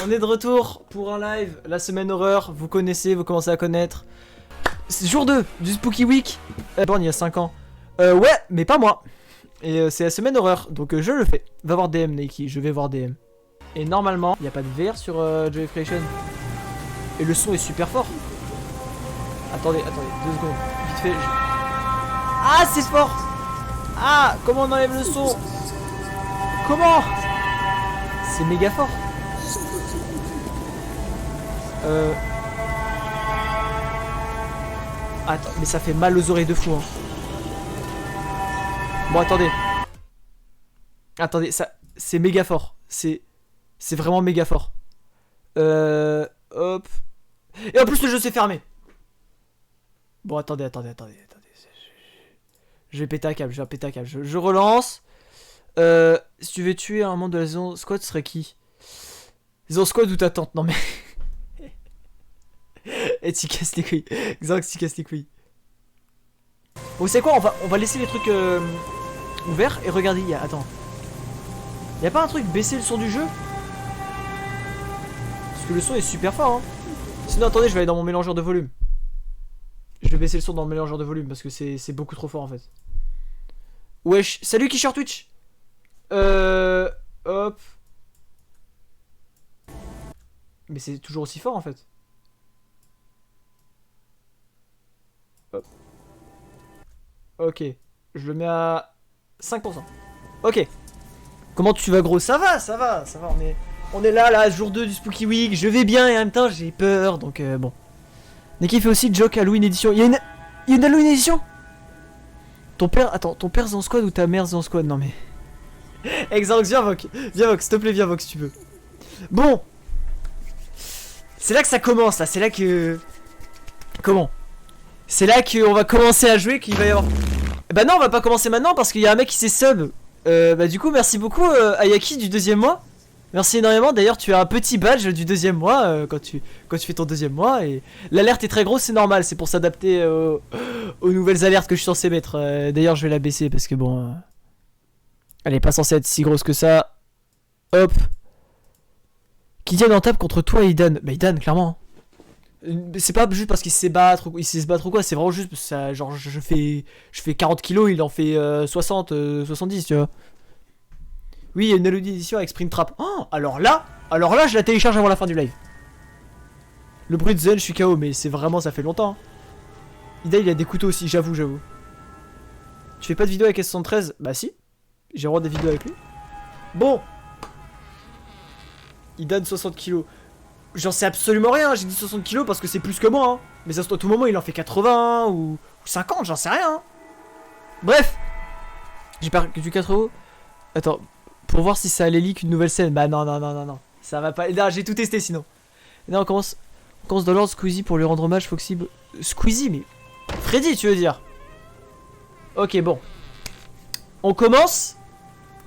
On est de retour pour un live, la semaine horreur, vous connaissez, vous commencez à connaître. C'est jour 2 du Spooky Week. Bon, il y a 5 ans. Ouais, mais pas moi. Et c'est la semaine horreur, donc je le fais. Va voir DM, Nike, je vais voir DM. Et normalement, il n'y a pas de VR sur Joy Creation. Et le son est super fort. Attendez, 2 secondes. Vite fait. Ah, c'est fort. Ah, comment on enlève le son? Comment? C'est méga fort. Attends, mais ça fait mal aux oreilles de fou, hein. Bon, attendez. Attendez, ça... C'est méga fort. C'est vraiment méga fort. Hop. Et en plus, le jeu s'est fermé. Bon, attendez. Je vais péter un câble, je relance. Si tu veux tuer un membre de la zone squad, ce serait qui? Zone squad ou ta tante? Non mais... Et tu casses les couilles. Xanx, tu casses les couilles. Bon, c'est quoi, on va laisser les trucs ouverts et regardez, attends. Y'a pas un truc baisser le son du jeu? Parce que le son est super fort, hein. Sinon, attendez, je vais aller dans mon mélangeur de volume. Je vais baisser le son dans le mélangeur de volume parce que c'est beaucoup trop fort en fait. Wesh, salut qui sur Twitch. Hop. Mais c'est toujours aussi fort en fait. Hop. Ok. Je le mets à 5%. Ok. Comment tu vas gros? Ça va. On est là, jour 2 du Spooky Week. Je vais bien et en même temps j'ai peur. Donc bon. Neki fait aussi Joke Halloween édition. Il y a une Halloween édition? Ton père Zan Squad ou ta mère Zan Squad? Non mais... Exanx, viens Vox, s'il te plaît, viens Vox si tu veux. Bon. C'est là que ça commence là, c'est là que... Comment? C'est là qu'on va commencer à jouer, qu'il va y avoir... Bah non, on va pas commencer maintenant parce qu'il y a un mec qui s'est sub. Bah du coup, merci beaucoup Ayaki du 2e mois. Merci énormément, d'ailleurs tu as un petit badge du 2e mois quand tu fais ton 2e mois. Et l'alerte est très grosse, c'est normal, c'est pour s'adapter aux nouvelles alertes que je suis censé mettre. D'ailleurs je vais la baisser parce que bon... elle est pas censée être si grosse que ça. Hop. Qui tient en table contre toi et Idan? Bah Idan, clairement. C'est pas juste parce qu'il sait se battre ou quoi, c'est vraiment juste parce que ça, genre je fais 40 kilos, il en fait 60, 70, tu vois. Oui, il y a une Halloween édition avec Springtrap. Oh, alors là, je la télécharge avant la fin du live. Le bruit de Zen, je suis KO, mais c'est vraiment, ça fait longtemps. Hein. Ida, il a des couteaux aussi, j'avoue. Tu fais pas de vidéo avec S73? Bah si, j'ai le droit des vidéos avec lui. Bon. Ida, 60 kilos. J'en sais absolument rien, j'ai dit 60 kilos parce que c'est plus que moi. Hein. Mais ça se trouve, à tout moment, il en fait 80 ou 50, j'en sais rien. Hein. Bref. J'ai perdu du 4 euros. Attends. Pour voir si ça allait leak une nouvelle scène. Bah non. Ça va pas. Là, j'ai tout testé sinon. Et là, on commence dans l'ordre Squeezie pour lui rendre hommage. Foxy. Squeezie, mais. Freddy, tu veux dire? Ok, bon. On commence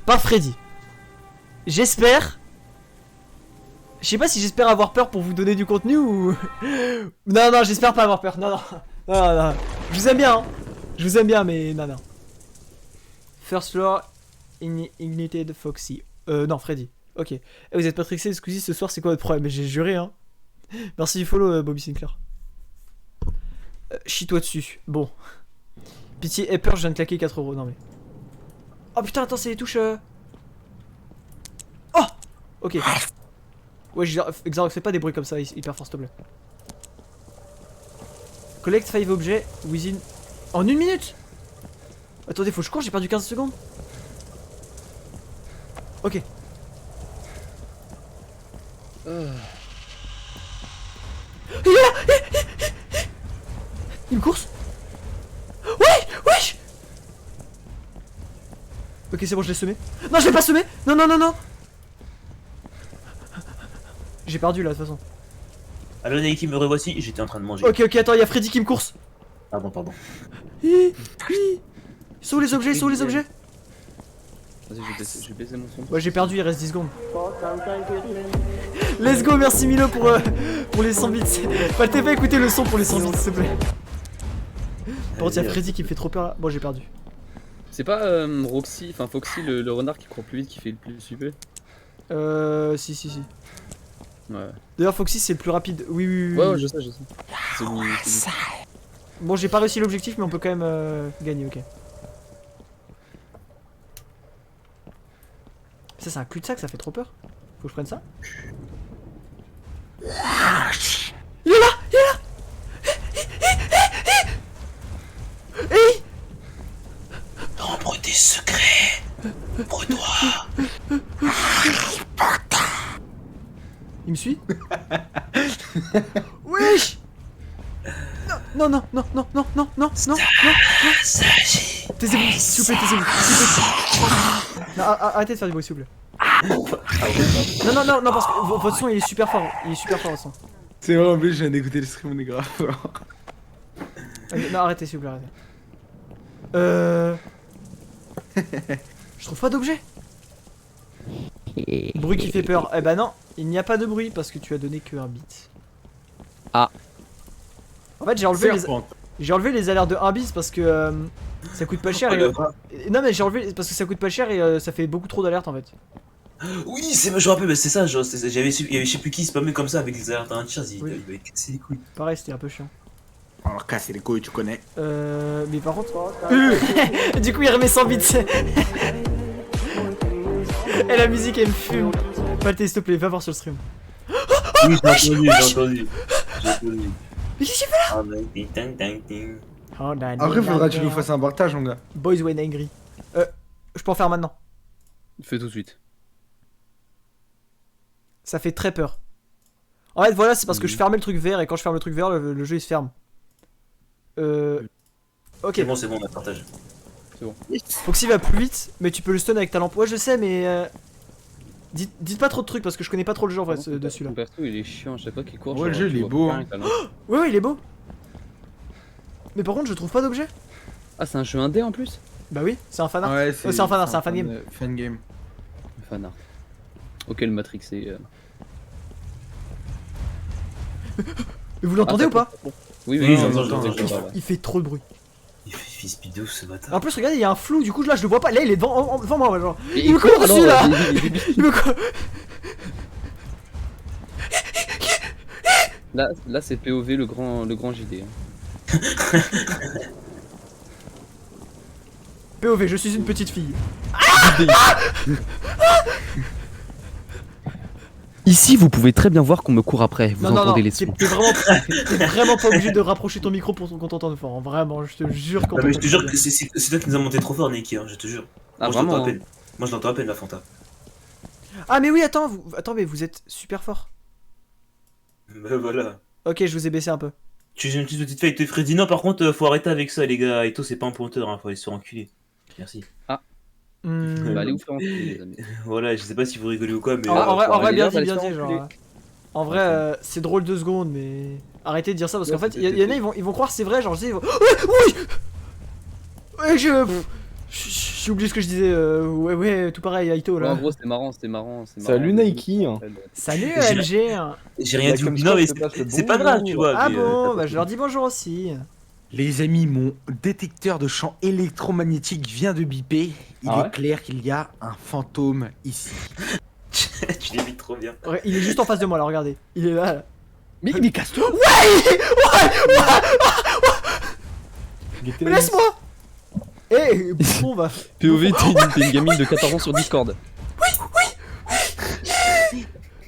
par Freddy. J'espère. Je sais pas si j'espère avoir peur pour vous donner du contenu ou. Non, j'espère pas avoir peur. Non. Je vous aime bien, hein. Je vous aime bien, mais non. First floor. Ignited Foxy. Non, Freddy. Ok. Et vous êtes matrixé, Squeezie, ce soir, c'est quoi votre problème? Mais j'ai juré, hein. Merci du follow, Bobby Sinclair. Chie-toi dessus. Bon. Pitié, aie peur, je viens de claquer 4 euros. Non, mais. Oh putain, attends, c'est les touches. Oh! Ok. Ouais, Xarox, fais pas des bruits comme ça, hyper fort, s'il te plaît. Collect 5 objets within. En 1 minute! Attendez, faut que je cours, j'ai perdu 15 secondes. Ok. Il est là. Il me course. Ouais. Ok, c'est bon, je l'ai semé. Non, je l'ai pas semé. Non. J'ai perdu là, de toute façon. Allo Nike, me revoici, j'étais en train de manger. Ok, attends, il y a Freddy qui me course. Pardon. Ils sont où les objets? Vas-y, je vais baisser mon son. Ouais, j'ai perdu, il reste 10 secondes. Let's go, merci Milo pour les 100 bits. Fallait pas écouter le son pour les 100 bits, s'il te plaît. Par contre, il y a Freddy qui me fait trop peur là. Bon, j'ai perdu. C'est pas Foxy, le renard qui court plus vite qui fait le plus UP? Si. Ouais. D'ailleurs, Foxy, c'est le plus rapide. Oui, oui, oui. Ouais, oui. ouais, je sais, je sais. C'est lui, c'est lui. Bon, j'ai pas réussi l'objectif, mais on peut quand même gagner, ok. Ça, c'est un cul-de-sac, ça fait trop peur. Faut que je prenne ça. Il est là! Il est là! Hey! Nombre des secrets pour toi. Il me suit? Wesh! Non, non, non, non, non, non, non, non, non, non. Taisez-vous, s'il vous plaît, taisez-vous. S'il vous plaît. Non, arrêtez de faire du bruit, s'il vous plaît. Non, non, non, non, parce que votre son il est super fort. Il est super fort, votre son. C'est vrai, en plus, je viens d'écouter le stream, on est grave fort. Non, arrêtez, s'il vous plaît, arrêtez. Je trouve pas d'objet. Bruit qui fait peur. Eh bah non, il n'y a pas de bruit parce que tu as donné que un bit. Ah. En fait, j'ai enlevé les alertes de 1 bis parce que ça coûte pas cher. Non, mais j'ai enlevé parce que ça coûte pas cher et ça fait beaucoup trop d'alertes en fait. Oui, je me rappelle, mais c'est ça, genre, il y avait je sais plus qui spammait comme ça avec les alertes à un tir, il Oui. va casser les couilles. Pareil, c'était un peu chiant. Alors, casser les couilles, tu connais. Mais par contre. Du coup, il remet 100 bits. Et la musique, elle me fume. Palté, s'il te plaît, va voir sur le stream. Oui, j'ai entendu. Mais qu'est-ce qu'il fait là? Ah, bah, ding, ding, ding, ding. Après, faudra que tu nous fasses un partage, mon gars. Boys when angry. Je peux en faire maintenant. Fais tout de suite. Ça fait très peur. En fait, voilà, c'est parce que je fermais le truc vert et quand je ferme le truc vert, le jeu il se ferme. Ok. C'est bon, on a partagé. Foxy va plus vite, mais tu peux le stun avec ta lampe. Ouais, je sais, mais. Dites pas trop de trucs parce que je connais pas trop le jeu en fait dessus là. Ton perso il est chiant à chaque fois qu'il court. Ouais, le genre, jeu, tu il est vois beau, rien hein. avec la lampe. Ouais, ouais, il est beau. Mais par contre, je trouve pas d'objet. Ah, c'est un jeu indé en plus? Bah oui, c'est un fanart. Ouais, c'est un fanart, c'est un fan game. Fan game. Fanart. Ok, le Matrix c'est. Mais vous l'entendez ou pas? Oui, Oui, j'entends, j'entends, Il fait trop de bruit. Il fait speed ouf ce bâtard. En plus, regardez, il y a un flou, du coup là je le vois pas. Là, il est devant moi, genre. Et Il me court dessus là. Il me court. Là c'est POV le grand JD. Hein. POV, je suis une petite fille. Ici, vous pouvez très bien voir qu'on me court après. Vous Non, non, entendez non, les t'es sons. vraiment pas obligé de rapprocher ton micro pour qu'on t'entende fort. Hein. Vraiment, je te jure qu'on Non, mais je t'entend te jure bien. que c'est toi qui nous as monté trop fort, Niki, hein, je te jure. Ah, Moi, je l'entends vraiment à peine. Moi, je l'entends à peine, la Fanta. Ah, mais oui, attends, mais vous êtes super fort. Bah voilà. Ok, je vous ai baissé un peu. Tu j'ai une petite feuille de Freddy. Non, par contre, faut arrêter avec ça, les gars. Eto, c'est pas un pointeur, hein, faut aller se faire enculer. Merci. Bah, allez vous faire enculer, les amis. Voilà, je sais pas si vous rigolez ou quoi, mais. En vrai, bien les dit, gars, bien dit, ça genre. laisse En vrai, c'est drôle 2 secondes, mais arrêtez de dire ça parce qu'en fait, il y en a, ils vont croire c'est vrai, genre, je dis, oui, ouais, j'ai oublié ce que je disais, ouais, tout pareil, Aito Ouais, là. en gros, c'était marrant. Salut Nike. Hein. Salut J'ai- LG. J'ai rien Là, dit. comme Non, ça, mais je te passe le c'est pas grave, tu vois. Ah mais, bon, bah je leur dis bonjour aussi. Les amis, mon détecteur de champs électromagnétiques vient de biper. Il Ah est ouais clair qu'il y a un fantôme ici. tu l'imites trop bien. Ouais, il est juste en face de moi là, regardez. Il est là. Mais casse-toi. Mais laisse-moi. Eh, bon bah. POV, t'es une gamine de 14 ans sur Discord.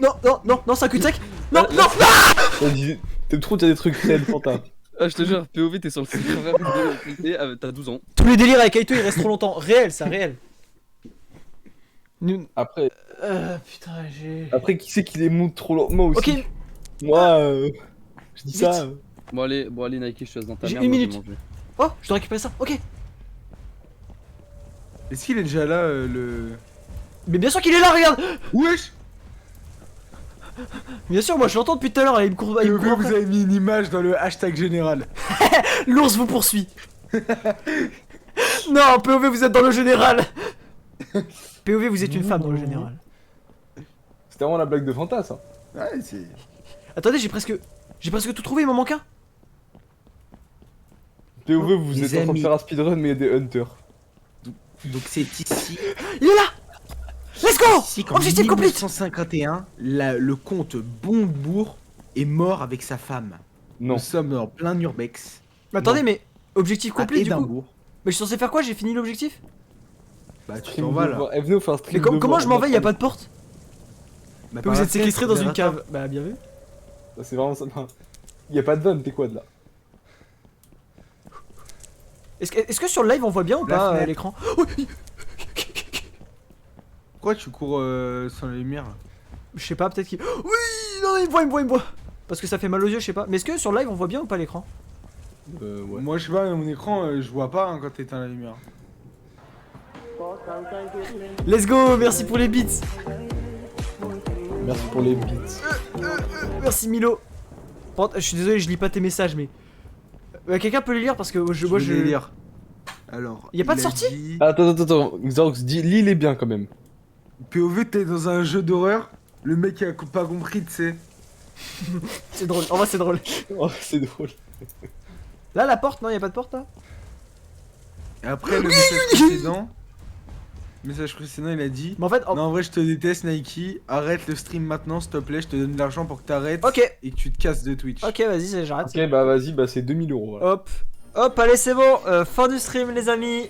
Non, c'est un cul-de-sac. Non. T'aimes trop dire des trucs réels, Fanta. Ah, je te jure, POV, t'es sur le serveur de t'as 12 ans. Tous les délires avec Aito, ils restent trop longtemps. Réel, ça, réel. Après, Putain, j'ai. après qui c'est qui les monte trop lentement aussi? Ok, Moi, je dis Vite. ça. Bon, allez, Nike, je te laisse dans ta J'ai merde. une moi, je vais minute. manger. oh, je dois récupérer ça. Ok. Est-ce qu'il est déjà là, le. Mais bien sûr qu'il est là, regarde. Wesh! Bien sûr, moi je l'entends depuis tout à l'heure. Il me court Vous après. avez mis une image dans le hashtag général. L'ours vous poursuit. Non, POV, vous êtes dans le général. POV, vous êtes une femme dans le général. C'était vraiment la blague de Fanta, ça. Ouais, c'est. Attendez, j'ai presque tout trouvé, il m'en manque un. POV, vous Les êtes en train de amis. faire un speedrun, mais il y a des hunters. Donc c'est ici. Il est là. Let's go. Si, qu'en Objectif complete. 1951, le comte Bondebourg est mort avec sa femme. Non. Nous sommes en plein urbex. Mais attendez, Non. mais objectif À complet du coup. Édimbourg. Mais je suis censé faire quoi? J'ai fini l'objectif? Bah, tu Stream t'en vas là. devoir. Eh, venez, on fait un Mais stream comment devoir, je m'en vais? on Y'a va pas de porte? Bah, Vous par êtes la séquestré dans fenêtre, une derrière cave. Bah, bien vu. faire. C'est vraiment ça. Y a pas de vanne, t'es quoi de là? Est-ce que sur le live on voit bien ou La pas fenêtre. l'écran? Pourquoi tu cours sans la lumière? Je sais pas, peut-être qu'il. Oui! Non, il me voit. Parce que ça fait mal aux yeux, je sais pas. Mais est-ce que sur le live on voit bien ou pas l'écran? Ouais. Moi, je sais pas, mon écran, je vois pas quand t'éteins la lumière. Let's go, merci pour les beats. Merci pour les beats. Merci Milo. Par contre, je suis désolé, je lis pas tes messages, mais. Quelqu'un peut les lire parce que moi Je je. vais les lire. Alors. Y a pas de il sortie dit, Attends. Xerox, lis-les bien quand même. POV, t'es dans un jeu d'horreur. Le mec a pas compris, tu sais. C'est drôle, en vrai c'est drôle. Oh, c'est drôle. Là, la porte, non, y a pas de porte là? Et après, le message précédent, il a dit. Mais en fait, Non, en vrai, je te déteste, Nike. Arrête le stream maintenant, s'il te plaît. Je te donne de l'argent pour que t'arrêtes. ok, Et que tu te casses de Twitch. ok, vas-y, j'arrête. Ok, bah vas-y, bah c'est 2000 euros. Voilà. Hop, allez, c'est bon. Fin du stream, les amis.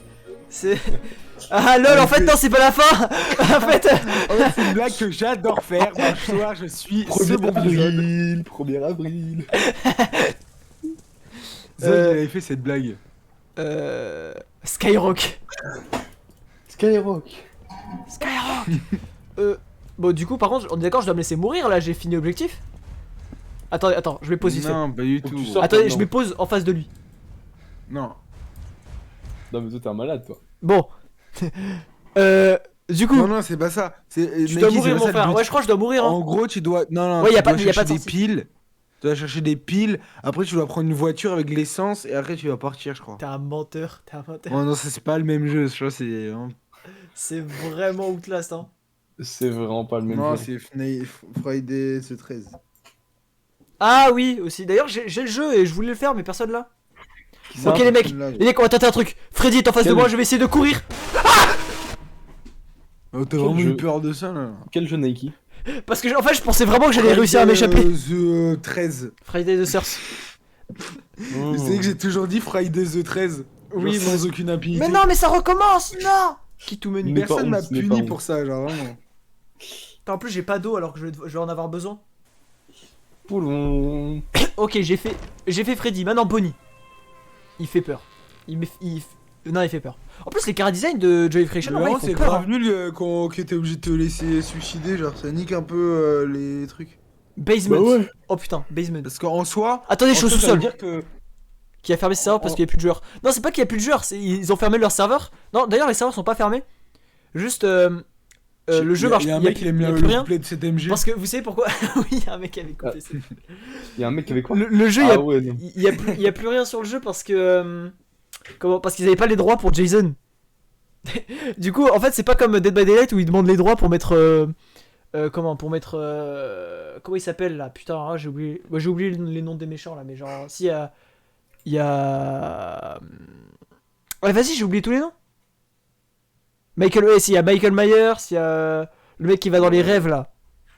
C'est. Ah lol, en fait, non, c'est pas la fin. En fait. En fait, c'est une blague que j'adore faire. Moi, ce soir, je suis ce 1er bon avril, 1er avril. Zod, il avait fait cette blague. Skyrock. Skyrock. Bon, du coup, par contre, on est d'accord, je dois me laisser mourir là, j'ai fini l'objectif. Attends, je me pose vite fait. Non, pas du Faut que tout. tu sortes. Attendez, non. je me pose en face de lui. Non. Non, mais toi, t'es un malade, toi. Bon. Du coup, Non, c'est pas ça. je Nike, dois c'est mourir, pas mon ça, le frère. but. Ouais, je crois que je dois mourir. Hein. En gros, tu dois. Non, Ouais, y a tu pas- dois y a pas de chercher des sortie. piles. Tu dois chercher des piles. Après, tu dois prendre une voiture avec l'essence. Et après, tu vas partir, je crois. T'es un menteur, t'es un menteur. Oh non, ça, c'est pas le même jeu. Je crois, c'est. C'est vraiment outlast, hein. C'est vraiment pas le même Non, jeu. c'est Friday the 13. Ah oui, aussi. D'ailleurs, j'ai le jeu et je voulais le faire, mais personne là. Ça, Ok, les mecs, on va tenter un truc. Freddy est en face de Quel- moi, je vais essayer de courir. Oh, t'as Quel vraiment jeu eu peur de ça, là? Quel jeu Nike? Parce que, en fait, je pensais vraiment que j'allais réussir à m'échapper. The 13. Friday the Source. Vous savez que j'ai toujours dit Friday the 13. Oui, Genre sans aucune impunité. Mais non, mais ça recommence, non. Qui tout menu. Mais- Personne pas m'a honte, n'est pas puni honte. pour ça, genre vraiment. En plus, j'ai pas d'eau alors que je vais en avoir besoin. Poulon. Ok, j'ai fait Freddy. Maintenant, Bonnie. Il fait peur. Non, il fait peur. En plus, les chara-design de Joy Friction, en vrai, ils c'est font peur. grave Hein. nul que t'es obligé de te laisser suicider, genre ça nique un peu les trucs. Basement. Bah ouais. Oh putain, basement. Parce qu'en soi. Attendez, je suis au en soi, ça veut sous-sol. dire que. Qui a fermé ses serveurs parce qu'il y a plus de joueurs. Non, c'est pas qu'il y a plus de joueurs, ils ont fermé leur serveur. Non, d'ailleurs, les serveurs sont pas fermés. Juste, le jeu marche. Il y a un il y a mec plus- qui aime il y a le plus rien. replay de cet MG. Parce que vous savez pourquoi? Oui, il y a un mec qui avait coupé ça. Y'a un mec qui avait quoi? Le jeu, Ah ouais, non. il y a plus rien sur le jeu parce que. Comment? Parce qu'ils avaient pas les droits pour Jason. Du coup, en fait, c'est pas comme Dead by Daylight où ils demandent les droits pour mettre. Comment? Pour mettre. Comment il s'appelle là? Putain, ah, j'ai oublié. Ouais, j'ai oublié les noms des méchants là, mais genre. Si, il y a. Ouais, vas-y, j'ai oublié tous les noms. Michael. Ouais, s'il y a Michael Myers, il y a. Le mec qui va dans les rêves là.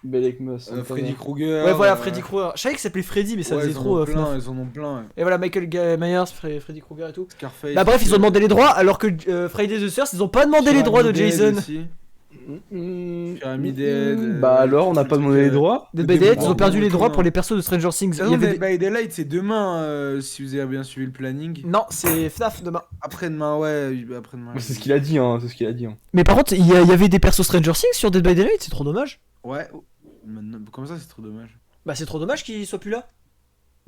Belek Moss. Freddy Krueger. Ouais, voilà, Freddy Krueger. Je savais que ça s'appelait Freddy, mais ça faisait trop. FNAF. Ils en ont plein, ouais. Et voilà, Michael Myers, Freddy Krueger et tout. Scarface. Bah bref, ils ont demandé les droits alors que Friday the Source, ils ont pas demandé les droits de Jason. Pyramid Head. Bah alors, on n'a pas demandé les droits? Dead by Daylight, ils ont Bon, perdu bon, les droits bon, pour les persos de Stranger Things. Il y avait Dead by Daylight, c'est demain, si vous avez bien suivi le planning. Non, c'est FNAF demain. Après-demain, ouais, après-demain. C'est ce qu'il a dit, hein. C'est ce qu'il a dit. Hein. Mais par contre, il y avait des persos Stranger Things sur Dead by Daylight, c'est trop dommage. Ouais. Maintenant, comme ça, c'est trop dommage. Bah c'est trop dommage qu'ils soient plus là.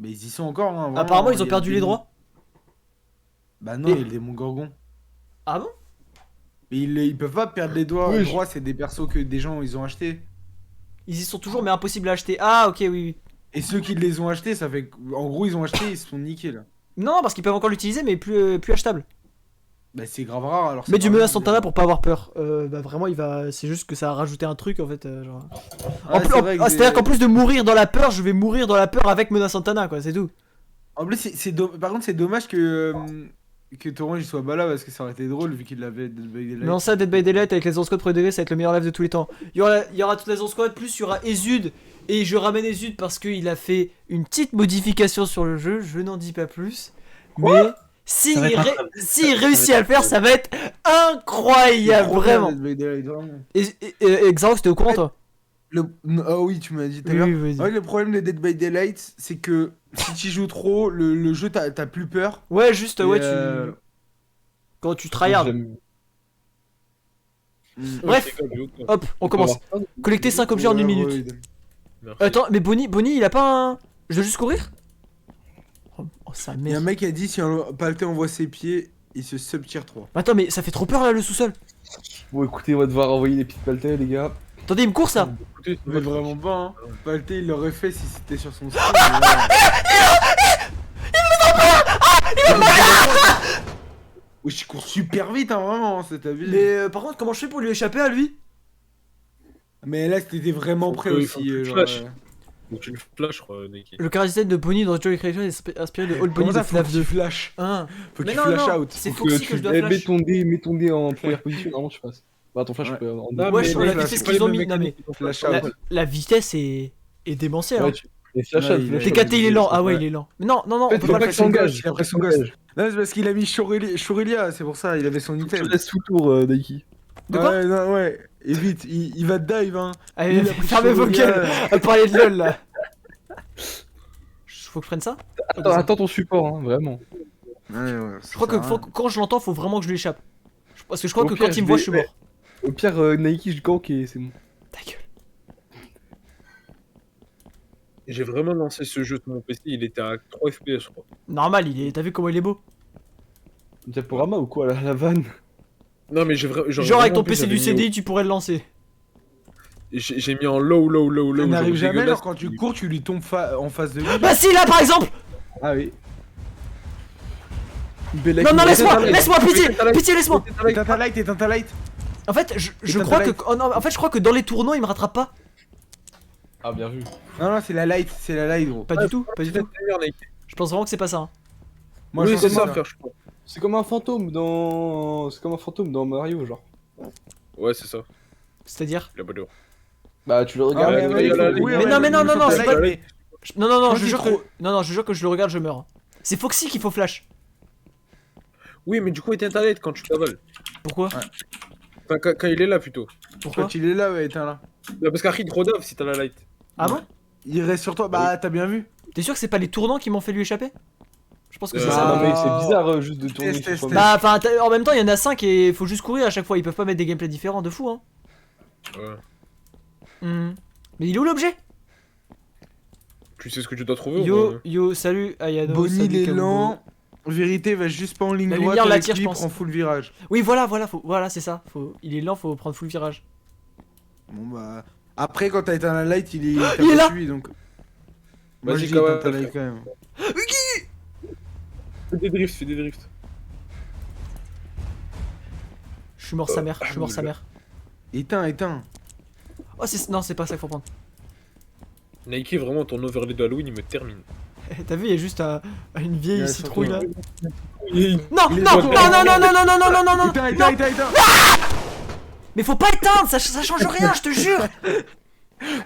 Mais ils y sont encore, hein. vraiment, Apparemment, ils il y ont a perdu le les démon. droits. Bah non, Et- il y a le démon Gorgon. Ah bon? Mais ils peuvent pas perdre les droits. Oui, Les je- droits, c'est des persos que des gens ils ont achetés. Ils y sont toujours, mais impossible à acheter. Ah ok, oui, oui. Et ceux qui les ont achetés, ça fait. En gros, ils ont acheté, ils se sont niqués là. Non, parce qu'ils peuvent encore l'utiliser, mais plus achetable. Bah c'est grave rare alors. Mais du menace menace Santana pour pas avoir peur. Bah vraiment, c'est juste que ça a rajouté un truc en fait. Genre. C'est-à-dire qu'en plus de mourir dans la peur, je vais mourir dans la peur avec menace Santana, quoi, c'est tout. En plus, par contre, c'est dommage que que Torange il soit pas là parce que ça aurait été drôle vu qu'il l'avait Dead by Daylight. Mais non, ça, Dead by Daylight avec les 11 squad premier degré, ça va être le meilleur live de tous les temps. Il y aura toutes les 11 squad, plus il y aura Ezud. Et je ramène Ezud parce qu'il a fait une petite modification sur le jeu, je n'en dis pas plus. Mais s'il Ça va être incroyable. réussit à le faire, ça va être incroyable, Trop bien, vraiment. Dead by Daylight, vraiment. Et Xarox, t'es au courant toi? Ah oui, tu m'as dit tout à Oui, l'heure. vas-y. Ouais, le problème de Dead by Daylight, c'est que si tu joues trop, le jeu t'as plus peur. Ouais, juste, Et, ouais, tu. Quand tu tryhard. J'aime- Bref, hop, on commence. Collecter 5 objets en 1 minute. Merci. Attends, mais Bonnie, il a pas un. Je dois juste courir? Oh, sa Il y a un mère. mec qui a dit si un Palté envoie ses pieds, il se sub-tire 3. Attends, mais ça fait trop peur là le sous-sol. Bon, écoutez, on va devoir envoyer des petites paltais, les gars. Attendez, il me court ça. Écoutez, Mais vraiment pas, hein. Palté il l'aurait fait si c'était sur son stream. Oui, je cours super vite, hein, vraiment, c'est abusé. Mais par contre, comment je fais pour lui échapper à lui? Mais là, c'était vraiment Faut prêt que- aussi. faut que tu genre, flashes. Donc tu le flash, je crois, Nike. Le car design de Bonnie dans Joy Creation est inspiré de Old Bonnie Comment de ça, faut FNAF que 2. tu flash? Hein. Faut que Mais tu non, flash non, out. c'est Faut Foxy que je dois mets flash. mets ton dé en première position, normalement tu passes. Bah, ton flash, Ouais. je peux en Non, Ouais, mais sur la flash, vitesse c'est qu'ils pas ont les mis. mêmes Non, mais mécaniques, Flash la, out. la vitesse est démentielle. Ouais, Hein. les flash Ouais, out, il flash a- T'es out. caté, il est lent. Ah ouais, Ouais. il est lent. Mais non, non, non, En fait, on peut faut pas pas le que flasher. s'engage. Il a pris son gage. Non, c'est parce qu'il a mis Shorelia, c'est pour ça, il avait son Je item. laisse tout tour, Nike. De quoi? Ouais, non, ouais. Et vite, il va te dive, hein. Allez, Il a pris fermez vos Shorelia. gueules à parler de LoL là. Faut que je prenne ça? Attends ton support, hein, vraiment. Ouais, Je crois que quand je l'entends, faut vraiment que je lui échappe. Parce que je crois Au que pire, quand il me je voit, vais- je suis mort. Au pire, Nike, je gank et c'est bon. Ta gueule. J'ai vraiment lancé ce jeu sur mon PC, il était à 3 FPS, je crois. Normal, t'as vu comment il est beau? Diaporama ou quoi, la vanne? Non, mais Genre avec ton PC du CDI, tu pourrais le lancer. J'ai mis en low. Ça n'arrive genre jamais, dégueulasse. genre quand tu cours, tu lui tombes en face de lui. Bah si, là par exemple! Ah oui. Non, non, laisse-moi, pitié, laisse-moi! Éteins ta light, éteins ta light. En fait, je Éteins crois ta que. light. Oh non, en fait, je crois que dans les tournois, il me rattrape pas. Ah, bien vu. Non, non, c'est la light, gros. Pas du tout, pas du tout. Je pense vraiment que c'est pas ça. Hein. Moi, Oui, je c'est pense ça, que frère, je crois. C'est comme un fantôme dans. C'est comme un fantôme dans Mario, genre. Ouais, c'est ça. C'est-à-dire. Il a pas de. Bah, tu le Ah, regardes. ouais, ouais, il a- oui, Mais ouais, non, mais non, mais non, sur c'est ta pas- light, Non, non, non, Quand je il jure trop- que. Non, non, je jure que je le regarde, je meurs. C'est Foxy qu'il faut flash. Oui, mais du coup, éteins ta light quand tu cavales. Pourquoi? Enfin, quand il est là, plutôt. Pourquoi? Quand il est là, ouais, éteins-la. Bah, parce qu'Arid redave si t'as la light. Ah bon? Il reste sur toi, bah t'as bien vu. T'es sûr que c'est pas les tournants qui m'ont fait lui échapper? Je pense que c'est Bah, ça. Non, mais c'est bizarre juste de tourner Test, sur test, soi-même. Bah, enfin, en même temps, il y en a 5 et faut juste courir à chaque fois. Ils peuvent pas mettre des gameplays différents de fou, hein. Ouais. Mais il est où l'objet? Tu sais ce que tu dois trouver ou Yo, pas yo, salut Ayano. Bonnie salut Kabugo. l'élan. Vérité va juste pas en ligne La droite. lumière avec l'attire, lui, je pense. prend full virage. Oui, voilà, voilà, c'est ça. Il est lent, faut prendre full virage. Bon bah. Après, quand t'as éteint la light, il t'a Il est pas là. suivi donc. Moi Vas-y, j'ai éteint ta Kawa, light quand même. fais des drifts. Je suis mort sa mère, je suis mort sa mère. Éteins. Oh, non, c'est pas ça qu'il faut prendre. Nike, vraiment, ton overlay d'Halloween, il me termine. T'as vu, il y a juste une vieille Ouais, citrouille là. Il- Non, Il est non, dans- non, non, non, non, non, non, non, non, non, non, non. Éteins. Mais faut pas éteindre, ça change rien, je te jure.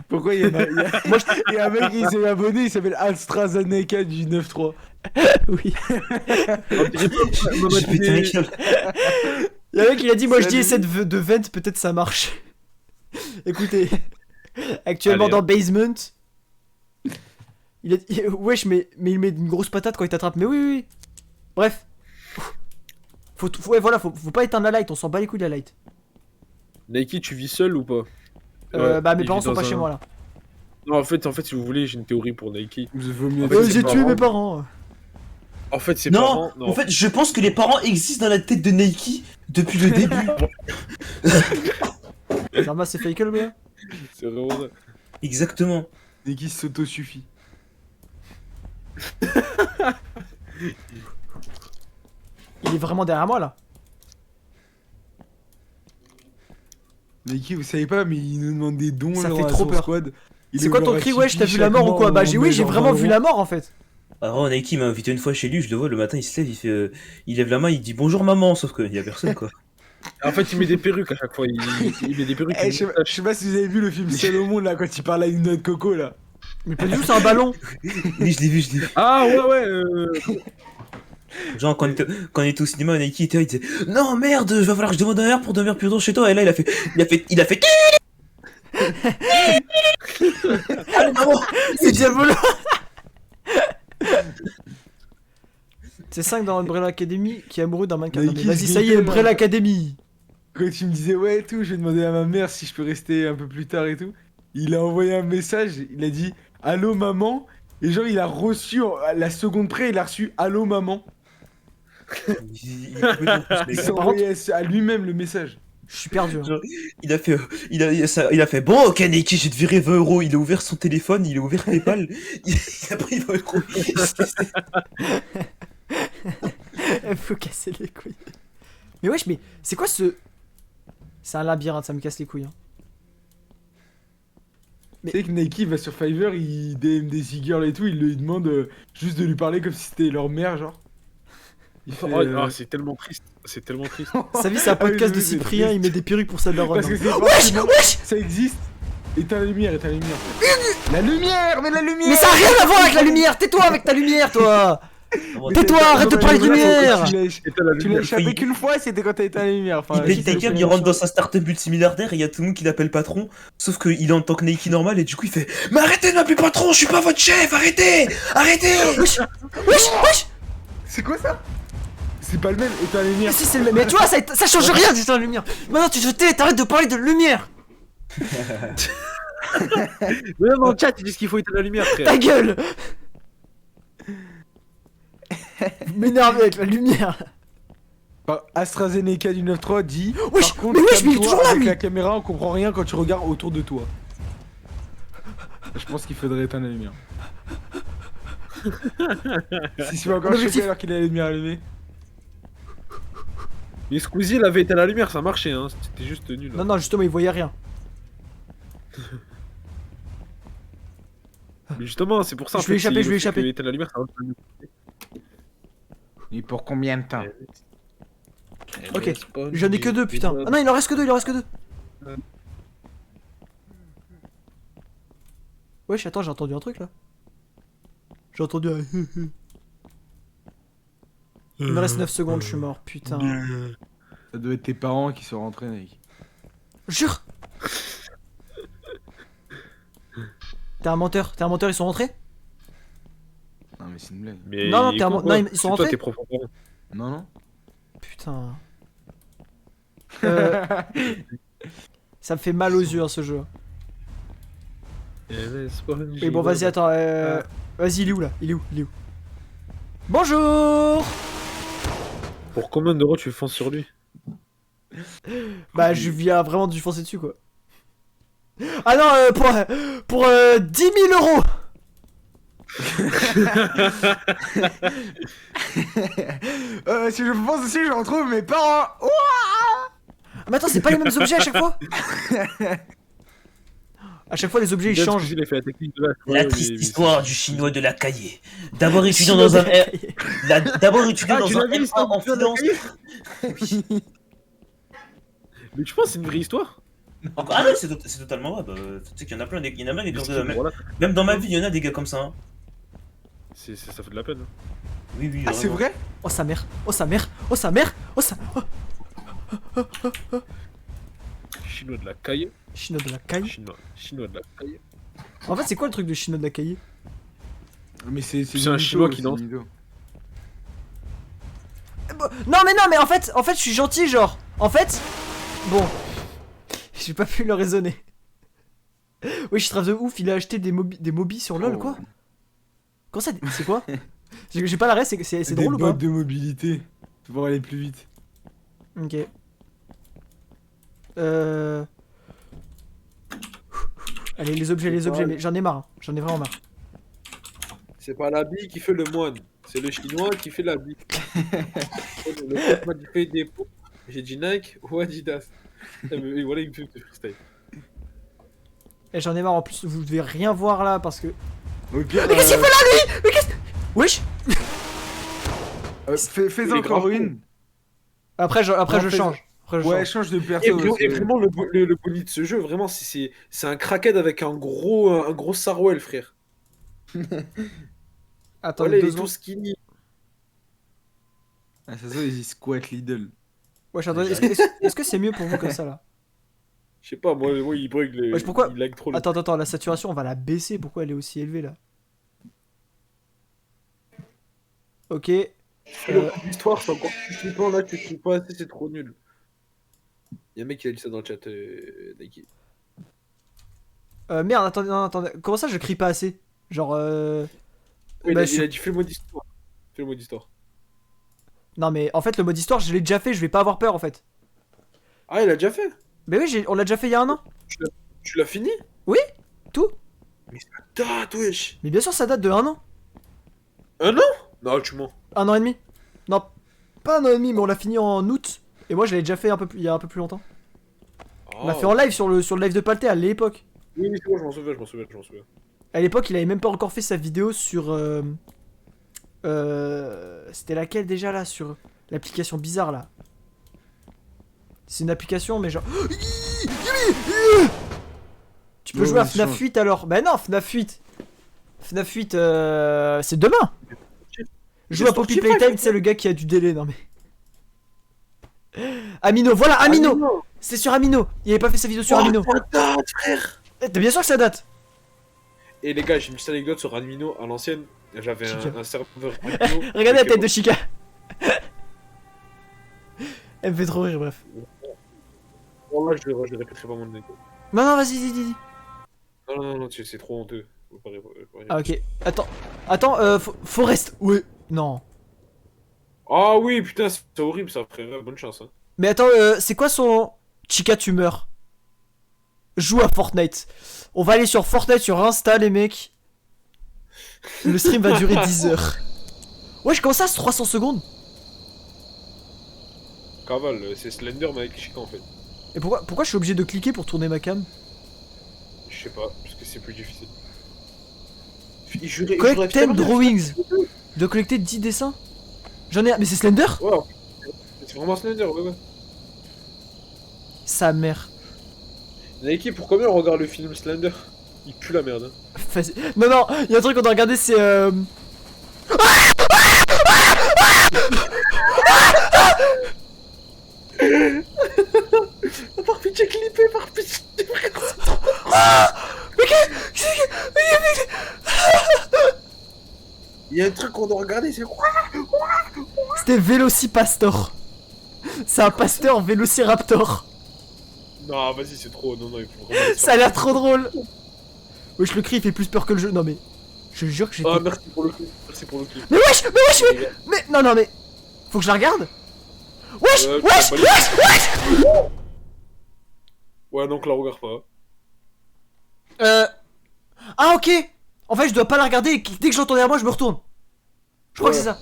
Pourquoi il y a il y a un mec qui s'est abonné, il s'appelle AstraZeneca du 9-3. Oui. J'ai pété un câble. Il y a un mec qui a dit, moi je dis Salut. essaie de vent, peut-être ça marche. Écoutez, actuellement Allez, dans Basement, wesh, mais il met une grosse patate quand il t'attrape. Mais oui. Bref. Ouais, voilà, faut pas éteindre la light, on s'en bat les couilles de la light. Nike, tu vis seul ou pas? Bah mes il parents vit sont pas dans chez un- moi là. Non, en fait, si vous voulez, j'ai une théorie pour Nike. Vaut mieux En fait, c'est J'ai tué marrant. mes parents. En fait, ses Non, parents. en fait, je pense que les parents existent dans la tête de Nike depuis le début. Zarma c'est fake le gars. c'est vraiment ça. Exactement. Dès qu'il s'auto-suffit. Il est vraiment derrière moi là. Niki, vous savez pas, mais il nous demande des dons Ça genre, fait à trop son peur. squad. Il C'est est quoi ton ouvert à cri? Tipeee Wesh, t'as vu chaque la mort ou mois, quoi? Bah on oui, met j'ai genre vraiment 20 vu la mort en fait. Alors, Nike m'a invité une fois chez lui, je le vois le matin, il se lève, il lève la main, il dit bonjour maman, sauf qu'il y a personne quoi. En fait, il met des perruques à chaque fois. Il met des perruques. Eh, je sais pas si vous avez vu le film Seul au monde là quand il parle à une noix de coco là. Mais pas du tout, c'est un ballon. Oui, je l'ai vu, je l'ai vu. Ah ouais. Genre, quand on était au cinéma, Nike était là, il disait non merde, va falloir que je demande un verre pour dormir plus longtemps chez toi. Et là, il a fait. Allez, maman. C'est Diabolo. C'est 5 dans Umbrella Academy qui est amoureux d'un mannequin. Non, mais Nike, vas-y, ça y est, Nike, Umbrella Academy. Quand tu me disais ouais et tout, je vais demander à ma mère si je peux rester un peu plus tard et tout. Il a envoyé un message, il a dit allô maman. Et genre il a reçu, à la seconde près, il a reçu allô maman. Il est complètement fou, ce Il mec. s'est envoyé à lui-même le message. Je suis perdu. Hein. Genre, il a fait bon, ok, Nike, j'ai te viré 20 euros. Il a ouvert son téléphone, il a ouvert PayPal, il a pris 20 euros. Faut casser les couilles. Mais wesh, mais c'est quoi ce. C'est un labyrinthe, ça me casse les couilles. Hein. Mais- Tu sais que Nike va sur Fiverr, il DM des e-girls et tout, il lui demande juste de lui parler comme si c'était leur mère, genre. Il fait, C'est tellement triste. C'est tellement triste. Sa vie, c'est un podcast de oui, c'est Cyprien, triste. il met des perruques pour sa daronne. Parce que hein. c'est Wesh, forcément- wesh. ça existe. Éteins la lumière, éteins la lumière. La lumière, mais la lumière. Mais ça a rien à voir avec la lumière. Tais-toi avec ta lumière, toi. Tais-toi, arrête de parler de lumière. Tu l'as échappé qu'une fois, c'était quand t'as éteint la lumière. Enfin, Il pète si, ta c'est gueule, la il rentre même dans chose. sa startup multimilliardaire et il y a tout le monde qui l'appelle patron. Sauf qu'il est en tant que Nike normal et du coup il fait mais arrêtez de m'appeler patron, je suis pas votre chef, arrêtez. Wesh, wesh. C'est quoi ça? C'est pas le même, éteins la Mais lumière. si, c'est le même. Mais tu vois, ça change rien d'éteindre la lumière. Maintenant, tu te tais, t'arrêtes de parler de lumière. Mais dans le chat, ils disent qu'il faut éteindre la lumière, frère. Ta gueule. Vous m'énervez avec la lumière. Enfin, AstraZeneca du 9.3 dit. Wesh, Par contre, mais wesh, mais il est calme-toi, toujours là, avec lui. la caméra, on comprend rien quand tu regardes autour de toi. Je pense qu'il faudrait éteindre la lumière. Si tu vas encore L'objectif- choqué alors qu'il a la lumière allumée. Mais Squeezie, il avait éteint la lumière, ça marchait, hein. C'était juste nul. Non, non, justement, il voyait rien. Mais justement, c'est pour ça. en Je vais fait, échapper, c'est je vais le fait échapper. que éteindre la lumière, ça marche mieux. Et pour combien de temps? Ok, j'en ai que 2, putain. Ah non, il en reste que 2, il en reste que 2. Wesh, attends, j'ai entendu un truc là. J'ai entendu un. Il me reste 9 secondes, je suis mort, putain. Ça doit être tes parents qui sont rentrés, mec. Jure. T'es un menteur, ils sont rentrés? Non, mais c'est une blague. Mais Non, non, il t'es un- comprend. non, ils sont C'est toi, rentrés tes profs enfants. Non, non. Putain. Ça me fait mal aux yeux hein, ce jeu. Mais bon, vas-y, attends. Vas-y, il est où là? Il est où? Bonjour. Pour combien d'euros tu fonces sur lui? Bah, je viens vraiment de lui foncer dessus quoi. Ah non, pour 10 000 euros. Si je pense aussi, je retrouve mes parents. Oh, Ah, mais attends, c'est pas les mêmes objets à chaque fois? À chaque fois, les objets ils changent. Il a fait la technique de La triste histoire du chinois de la cahier. D'abord étudiant dans un d'abord étudiant dans un M1 en finance. Mais tu penses que c'est une vraie histoire? Ah non, c'est totalement vrai. Bah, tu sais qu'il y en a plein, il y en a plein des gars de- Voilà. même dans ma vie, il y en a des gars comme ça. Hein. Ça fait de la peine. Hein. Oui, oui. Ah, c'est vraiment. vrai? Oh sa mère, oh sa mère, oh sa mère, oh sa. Oh, Chinois de la caille. Chinois de la caille. Chinois de la caille. En fait, c'est quoi le truc de Chinois de la caille? Mais c'est C'est un Chinois qui danse. Non, mais en fait, je suis gentil, genre. En fait, bon, j'ai pas pu le raisonner. Oui, je suis de ouf. Il a acheté des mobis sur LoL, quoi. Comment ça? C'est quoi? J'ai pas la reste. C'est drôle ou Des pas? bottes de mobilité pour aller plus vite. Ok. Allez, les objets, mais j'en ai marre. Hein. J'en ai vraiment marre. C'est pas l'habit qui fait le moine, c'est le chinois qui fait l'habit. Le pote m'a dit fais des pots. J'ai dit Nike ou Adidas. Et voilà, il me fait de freestyle. Et j'en ai marre en plus, vous devez rien voir là parce que. Au pire, Mais qu'est-ce qu'il fait là lui? Mais qu'est-ce. Wesh. Fais Il est encore grave une. Après, je fais- change. Après, je Ouais, change. change de Et perso. vraiment, parce et que- vraiment, le bully de ce jeu, vraiment, c'est un crackhead avec un gros sarouel, frère. Attendez Voilà, il 2 est tout secondes. skinny. Ah, ça se voit, il squatte Lidl. Wesh, attendez, est-ce que c'est mieux pour vous comme ça là? Je sais pas, moi, il bug, Wesh, pourquoi? il lag trop. Le... Attends, la saturation, on va la baisser. Pourquoi elle est aussi élevée là? Ok. L'histoire, c'est encore plus flippant, là, tu cries pas assez, c'est trop nul. Y'a un mec qui a dit ça dans le chat, Nike. Merde, attendez, non, attendez. Comment ça, je crie pas assez? Genre, Ouais, Bah, il a dit fais le mode histoire. Fais le mode histoire. Non, mais en fait, le mode histoire, je l'ai déjà fait. Je vais pas avoir peur en fait. Ah, il a déjà fait? Mais oui, on l'a déjà fait il y a un an. Tu l'as fini? Tout. Mais ça date, wesh. Mais bien sûr, ça date de un an. Un an? Non, tu mens. Un an et demi. Non, pas un an et demi, mais on l'a fini en août. Et moi, je l'avais déjà fait il y a un peu plus longtemps. On l'a fait en live sur le live de Palté à l'époque. Oui, oui, c'est bon, je m'en souviens, je m'en souviens, je m'en souviens. À l'époque, il avait même pas encore fait sa vidéo sur. C'était laquelle déjà là? Sur l'application bizarre là. C'est une application, mais genre. Tu peux Ouais, jouer à ouais, FNAF change. 8 alors? Bah non, FNAF 8. FNAF 8, c'est demain. Joue à Poppy Spotify, Playtime, c'est le gars qui a du délai, non mais. Amino, voilà, Amino! non. C'est sur Amino! Il avait pas fait sa vidéo sur Oh, Amino. ça date, frère. Eh, t'es bien sûr que ça date? Et les gars, j'ai une petite anecdote sur Amino à l'ancienne. J'avais Chica. un serveur Amino. Regardez la tête de Chica. Elle me fait trop rire, bref. Bon, là, je répéterai pas mon anecdote. Non, non, vas-y, dis. Non, c'est trop honteux. Faut pas répéter. Ah, ok. Attends, Forest. Ouais. Non. Ah oui, putain, c'est horrible ça, frère. Bonne chance, hein. Mais attends, c'est quoi son. Chica, tu meurs. Joue à Fortnite. On va aller sur Fortnite sur Insta, les mecs. Le stream va durer 10 heures. Wesh, comment ça, c'est 300 secondes? Caval, c'est Slender, mais avec Chica en fait. Et pourquoi je suis obligé de cliquer pour tourner ma cam? Je sais pas, parce que c'est plus difficile. Il jurait. Collect 10 drawings. De collecter 10 dessins. J'en ai un. Mais c'est Slender? Ouais, c'est vraiment Slender, ouais. Sa mère. Nike, pour combien on regarde le film Slender? Il pue la merde. Hein. Vas-y. Non, il y a un truc qu'on doit regarder, c'est. Par pitié, clippé, par pitié. Il y a un truc qu'on doit regarder, c'est quoi? C'était Velocipastor. C'est un pasteur Vélociraptor. Non, vas-y, c'est trop. Non, il faut vraiment. Ça a l'air trop drôle. Wesh, le cri il fait plus peur que le jeu. Non, mais. Je jure que j'étais. Ah, merci pour le clip. Merci pour le clip. Mais wesh, mais. Non, mais. Faut que je la regarde. Wesh, tu vas pas Ouais, donc la regarde pas. Ah, ok. En fait, je dois pas la regarder et dès que j'entends derrière moi, je me retourne. Je crois que Ouais. c'est ça.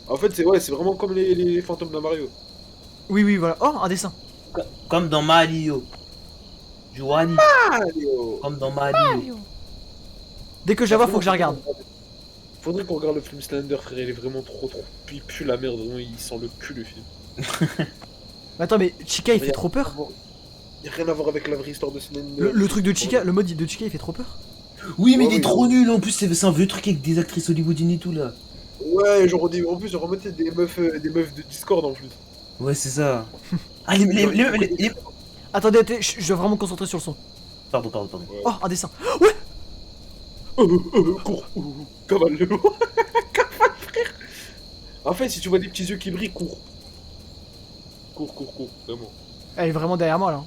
En fait, c'est vraiment comme les fantômes de Mario. Oui, voilà. Oh, un dessin. Comme dans Mario. Joanie. Mario. Comme dans Mario. Dès que je la vois, faut que je la regarde. Faudrait qu'on regarde le film Slender, frère. Il est vraiment trop. Il pue la merde. Vraiment, il sent le cul le film. Mais attends, mais Chica il fait trop peur. Il a rien à voir avec la vraie histoire de Slender. Le truc de Chica, le mode de Chica il fait trop peur. Oui, mais Ouais, il est oui, trop ouais. nul. En plus, c'est un vieux truc avec des actrices hollywoodiennes et tout là. Ouais, genre en plus, on remettait des meufs de Discord en plus. Ouais, c'est ça. Ah, Attendez, je dois vraiment me concentrer sur le son. Pardon. Oh, un dessin. Cours. Cavale le Cavale, frère. En fait, si tu vois des petits yeux qui brillent, cours. Cours, vraiment. Elle est vraiment derrière moi là.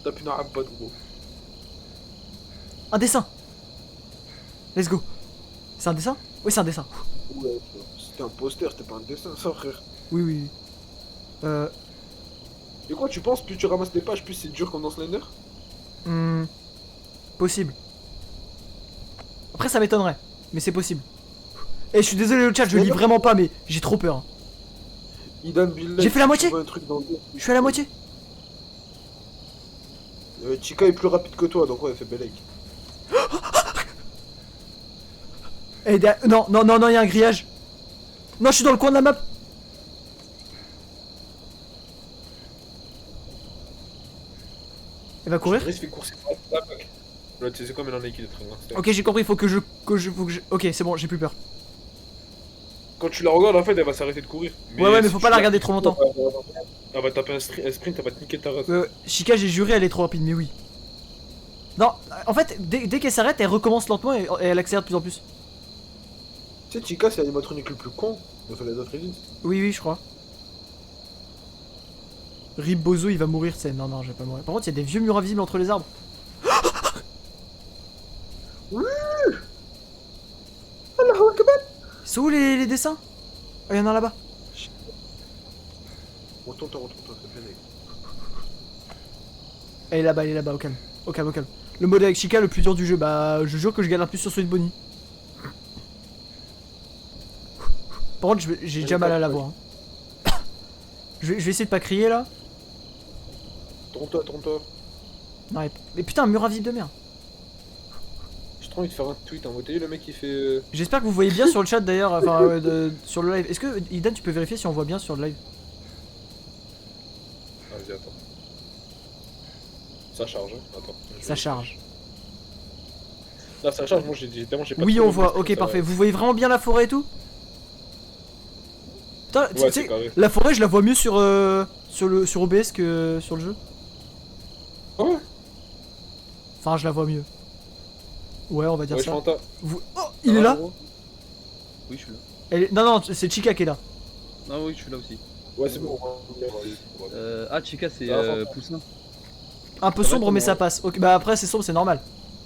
Tape une arabe pas gros. Un dessin. Let's go. C'est un dessin? Oui, c'est un dessin. Ouais, c'était un poster, c'était pas un dessin, ça, frère. Oui. Et quoi, tu penses, plus tu ramasses des pages, plus c'est dur comme dans Slender? Possible. Après, ça m'étonnerait. Mais c'est possible. Et je suis désolé, le chat, je lis vraiment pas, mais j'ai trop peur. Hein. Idan Bill. J'ai fait la moitié. Un truc dans le dos. Je suis à la moitié. Chica est plus rapide que toi, donc ouais, fais Belek. Non, non, non, non, il y a un grillage. Non, je suis dans le coin de la map. Elle va courir. Il se fait courser par la PAC. Là, tu sais quoi, mais l'en a qui d'être un. Ok, j'ai compris, faut que je... Ok, c'est bon, j'ai plus peur. Quand tu la regardes, en fait, elle va s'arrêter de courir. Ouais, mais si faut tu pas la regarder trop longtemps. Elle va taper un sprint, elle va te niquer ta race. Chica, j'ai juré, elle est trop rapide, mais oui. Non, en fait, dès qu'elle s'arrête, elle recommence lentement et elle accélère de plus en plus. Tu sais, Chica, c'est l'animatronique le plus con de Final Fantasy. Oui, oui, je crois. Rip Bozo, il va mourir, c'est. Non, non, je vais pas mourir. Par contre, il y a des vieux murs invisibles entre les arbres. C'est où les dessins? Oh, il y en a là-bas. Retourne-toi, retourne-toi, c'est bien. Elle est là-bas, au calme. Au calme, au calme. Le mode avec Chica, le plus dur du jeu. Bah, je jure que je galère plus sur Sweet Bonnie. Par contre, j'ai déjà mal à la voix. Hein. je vais essayer de pas crier là. Tourne-toi, tourne-toi. Non, mais putain, un mur invisible de merde. J'ai trop envie de faire un tweet, envoyez le mec qui fait. J'espère que vous voyez bien sur le chat d'ailleurs, enfin sur le live. Est-ce que Idan, tu peux vérifier si on voit bien sur le live? Ah, vas-y, attends. Ça charge, hein. Attends. Ça charge. Là, ça charge, moi j'ai tellement j'ai pas. Oui, trop on de voit. trucs, Ok, ça parfait. va. Vous voyez vraiment bien la forêt et tout? Putain, tu Ouais, sais, c'est carré. la forêt, je la vois mieux sur OBS que sur le jeu. Ah ouais? Enfin, je la vois mieux. Ouais, on va dire Ouais, ça. Fanta. Oh, il est là? Oui, je suis là. Non, non, c'est Chica qui est là. Ah oui, je suis là aussi. Ouais, c'est bon. on va- Ah, Chica, c'est Ah, Fanta. Poussin. Un peu Ça va, sombre, mais comment- ça passe. Ok, bah après, c'est sombre, c'est normal.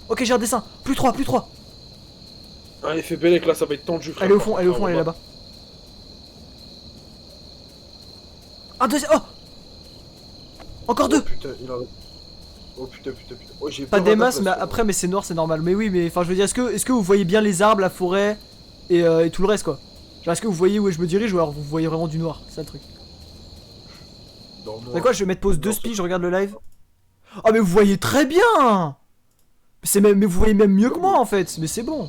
Ok, j'ai un dessin. Plus 3, plus 3. Ah, il fait Bellec là, ça va être tendu, frère. Elle est au fond, elle est au fond, elle est là-bas. Un deuxième. Oh! Encore deux! Oh putain, il arrête. Oh putain, putain, putain. Oh, j'ai Pas peur des à ta masses, place, mais là. après, mais c'est noir, c'est normal. Mais oui, mais enfin, je veux dire, est-ce que vous voyez bien les arbres, la forêt et tout le reste, quoi? Genre, est-ce que vous voyez où je me dirige ou alors vous voyez vraiment du noir? C'est ça le truc. Dans le noir. C'est quoi, je vais mettre pause 2 spi, je regarde le live. Oh, mais vous voyez très bien! Mais vous voyez même mieux que moi en fait, mais c'est bon.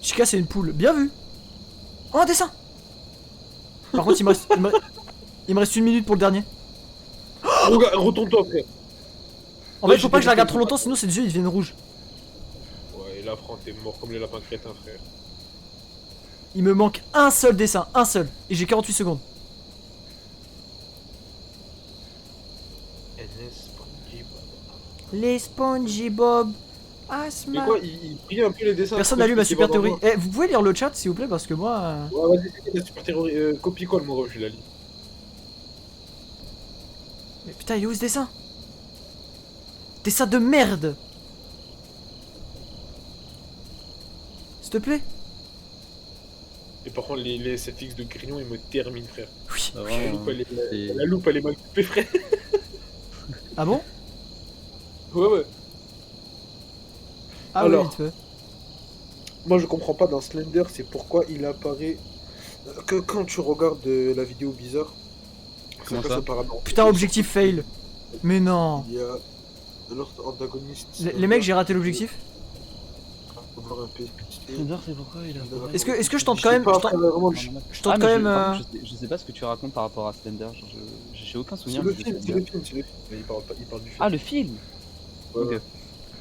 Chica, c'est une poule, bien vu. Oh, un dessin! Par contre, il me reste 1 minute pour le dernier. Regarde, retourne-toi, frère. En fait, faut pas que je la regarde trop longtemps, sinon ses yeux ils deviennent rouges. Ouais, et là, Fran, t'es mort comme les lapins crétins, frère. Il me manque un seul dessin, un seul. Et j'ai 48 secondes. Les Spongy Bob. Mais Asma. quoi, il prie un peu les dessins. Personne n'a lu ma super théorie. Eh, vous pouvez lire le chat s'il vous plaît parce que moi. Ouais, vas-y, c'est la super théorie. Copie-colle, mon ref, je la lis. Mais putain, il est où ce dessin? Dessin de merde! S'il te plaît? Et par contre, les SFX de Grignon, ils me terminent, frère. Oui. Ah, La vraiment, loupe, elle c'est- est, la loupe, elle est mal coupée, frère. Ah bon? Ouais, ouais. Ah Alors. oui, vite fait. Moi, je comprends pas dans Slender, c'est pourquoi il apparaît que quand tu regardes la vidéo bizarre. Comment c'est ça apparemment. Putain, objectif fail. Mais non. Il y a l'autre antagoniste. Les mecs, j'ai raté l'objectif. Voir un peu. Slender, c'est pourquoi il a. Est-ce que je tente Je quand sais même. pas, Je tente, frère, vraiment, je tente Ah, quand mais même. par contre, je sais pas ce que tu racontes par rapport à Slender. Genre, j'ai aucun C'est souvenir le de film, c'est Slender. le film, c'est le film. Mais il parle du film. Ah, le film. Ouais, ok. ouais.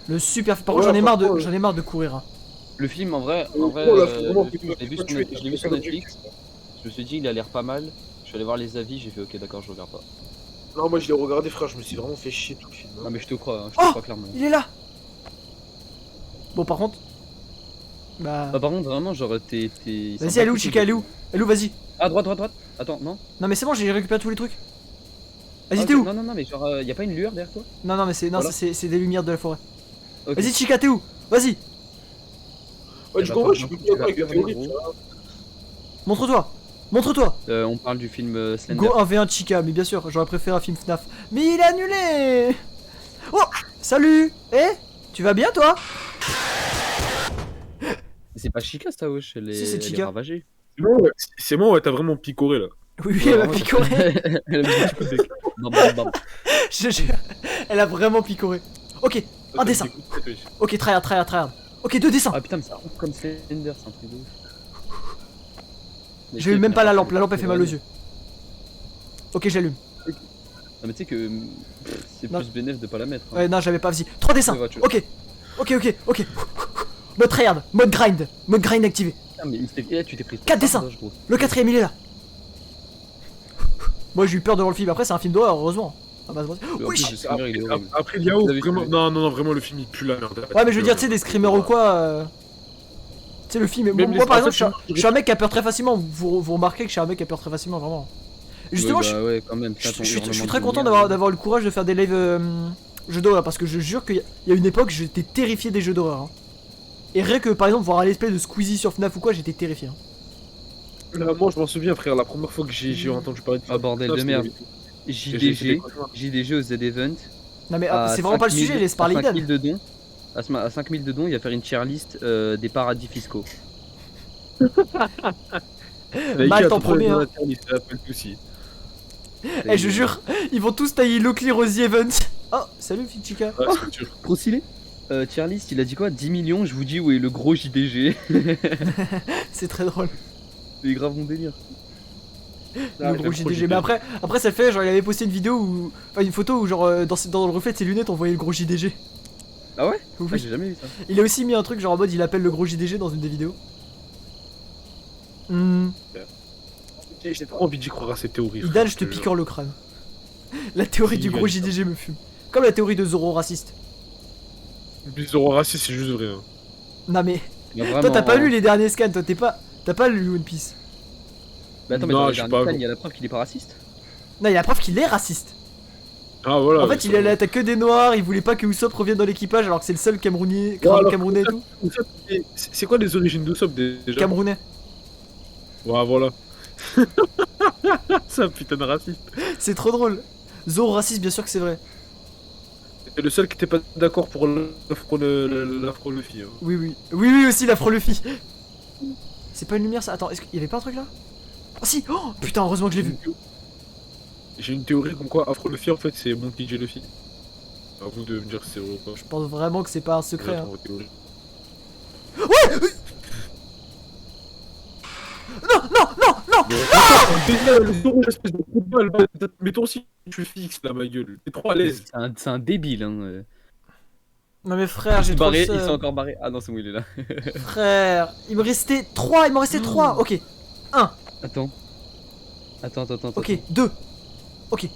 Le super. Par Ouais, contre, franchement, j'en ai marre de courir. Hein. Le film, en vrai, Oh, là, faut vraiment le film, je l'ai vu sur tuer, je l'ai vu sur Netflix. Je me suis dit, il a l'air pas mal. Je suis allé voir les avis, j'ai fait, ok, d'accord, je regarde pas. Non, moi je l'ai regardé, frère, je me suis vraiment fait chier tout le film. hein. Non, mais je te crois, hein, je Oh te crois clairement. Il est là. Bon, par contre. Bah. Ah, par contre, vraiment, genre, t'es. Vas-y, elle est où, Chica? Elle est où? Elle est où? Vas-y. Ah, droite, droite, droite. Attends, non. Non, mais c'est bon, j'ai récupéré tous les trucs. Vas-y, Ah, t'es ok, où? Non, non, non, mais genre, y a pas une lueur derrière toi? Non, non, mais c'est Voilà. c'est des lumières de la forêt. Ok. Vas-y, Chica, t'es où? Vas-y, Ouais, Eh tu bah, comprends, par je suis exemple, plus d'accord avec tu la vas théorie. faire tu vois. montre-toi. Montre-toi. On parle du film Slender. Go 1v1 Chica, mais bien sûr, j'aurais préféré un film FNAF. Mais il est annulé. Oh, salut. Eh, tu vas bien, toi? C'est pas Chica, ça, wesh, elle est, Si, c'est elle est Chica. ravagée. C'est bon, ouais, t'as vraiment picoré là. Oui, oui, elle m'a Ouais, picoré. Elle a mis du coup, bam, bam, bam. Je jure, elle a vraiment picoré. Ok, un dessin. Ok, tryhard, tryhard, tryhard. Ok, 2 dessins. Ah putain, mais ça roule comme Slender, c'est un truc de ouf. Mais J'ai eu tu sais, même pas la lampe, faut- la lampe elle fait mal aux yeux. Ok, j'allume. Non, mais tu sais que c'est Non. plus bénéf de pas la mettre. hein. Ouais, non, j'avais pas vas-y. 3 dessins. Ouais, voiture. Ok. Ok. Mode tryhard, mode grind activé. Putain, mais tu t'es pris 4 dessins. Pardage, gros. Le 4ème il est là. Moi j'ai eu peur devant le film, après c'est un film d'horreur, heureusement. Ah bah, En plus, oui. le screamer, il est horrible. Après, Yao, Vous avez vraiment. vu Non, vraiment, le film il pue la merde. Ouais, mais je veux dire, tu sais, des screamers ou quoi. Tu sais, le film. Même Moi les par exemple, Spartans, je suis un mec qui a peur très facilement. Vous remarquez que je suis un mec qui a peur très facilement, vraiment. Et justement, Ouais, bah ouais, quand même. je suis très content d'avoir le courage de faire des lives jeux d'horreur parce que je jure qu'il y a une époque j'étais terrifié des jeux d'horreur. hein. Et rien que par exemple voir un let's play de Squeezie sur FNAF ou quoi, j'étais terrifié. hein. Là, moi, je m'en souviens, frère, la première fois que j'ai entendu parler de Ah, bordel de c'était- merde. j'ai fait des JDG, cauchemars. JDG aux Z-Event. Non mais À c'est vraiment pas le 5000 sujet, laisse parler à 5000 Idan. de dons. À 5000 de dons, il va faire une tier list des paradis fiscaux. Malte en premier, hein. Eh, je jure, ils vont tous tailler Loclear aux The Event. Oh, salut Fichika. Trop stylé. Tier list, il a dit quoi? 10 millions, je vous dis où est le gros JDG. C'est très drôle. C'est grave mon délire. Le gros JDG. Mais après ça le fait, genre il avait posté une vidéo où. Enfin une photo où genre dans le reflet de ses lunettes on voyait le gros JDG. Ah ouais? Oui. Ah, j'ai jamais vu ça. Il a aussi mis un truc genre en mode il appelle le gros JDG dans une des vidéos. J'ai trop envie d'y croire à cette théorie. Idan, je te picore le crâne. La théorie du gros JDG me fume. Comme la théorie de Zoro raciste. Le Zoro raciste, c'est juste vrai. hein. Non mais, Mais toi vraiment, t'as pas lu les derniers scans, toi t'as pas lu One Piece. Mais attends, mais Non, dans je les suis derniers pas scans, bon. il y a la preuve qu'il est pas raciste. Non, il y a la preuve qu'il est raciste. Ah voilà. En fait, il allait attaquer que des noirs, il voulait pas que Usopp revienne dans l'équipage alors que c'est le seul Camerounais, alors, Camerounais et tout. C'est quoi les origines d'Usopp déjà? Camerounais. Ouais, voilà. C'est un putain de raciste. C'est trop drôle. Zoro raciste, bien sûr que c'est vrai. C'est le seul qui était pas d'accord pour l'afro Luffy. Hein. Oui, aussi l'afro Luffy. C'est pas une lumière ça. Attends, est-ce qu'il y avait pas un truc là? Oh si. Oh putain, heureusement que je l'ai vu. J'ai une théorie comme quoi afro Luffy en fait c'est Monkey D. Luffy. À vous de me dire si c'est vrai ou pas. Je pense vraiment que c'est pas un secret. Hein. J'attends votre théorie. Déjà, le Zoro, espèce de trou de balle, mais toi aussi tu fixes là ma gueule. T'es trop à l'aise. C'est un débile, hein. Non mais frère, j'ai trop Barré, le il s'est seum. encore barré. Ah non, c'est bon, il est là. Frère, il me restait 3, il m'en restait 3. Ok. Attends. Ok, 2. Ok.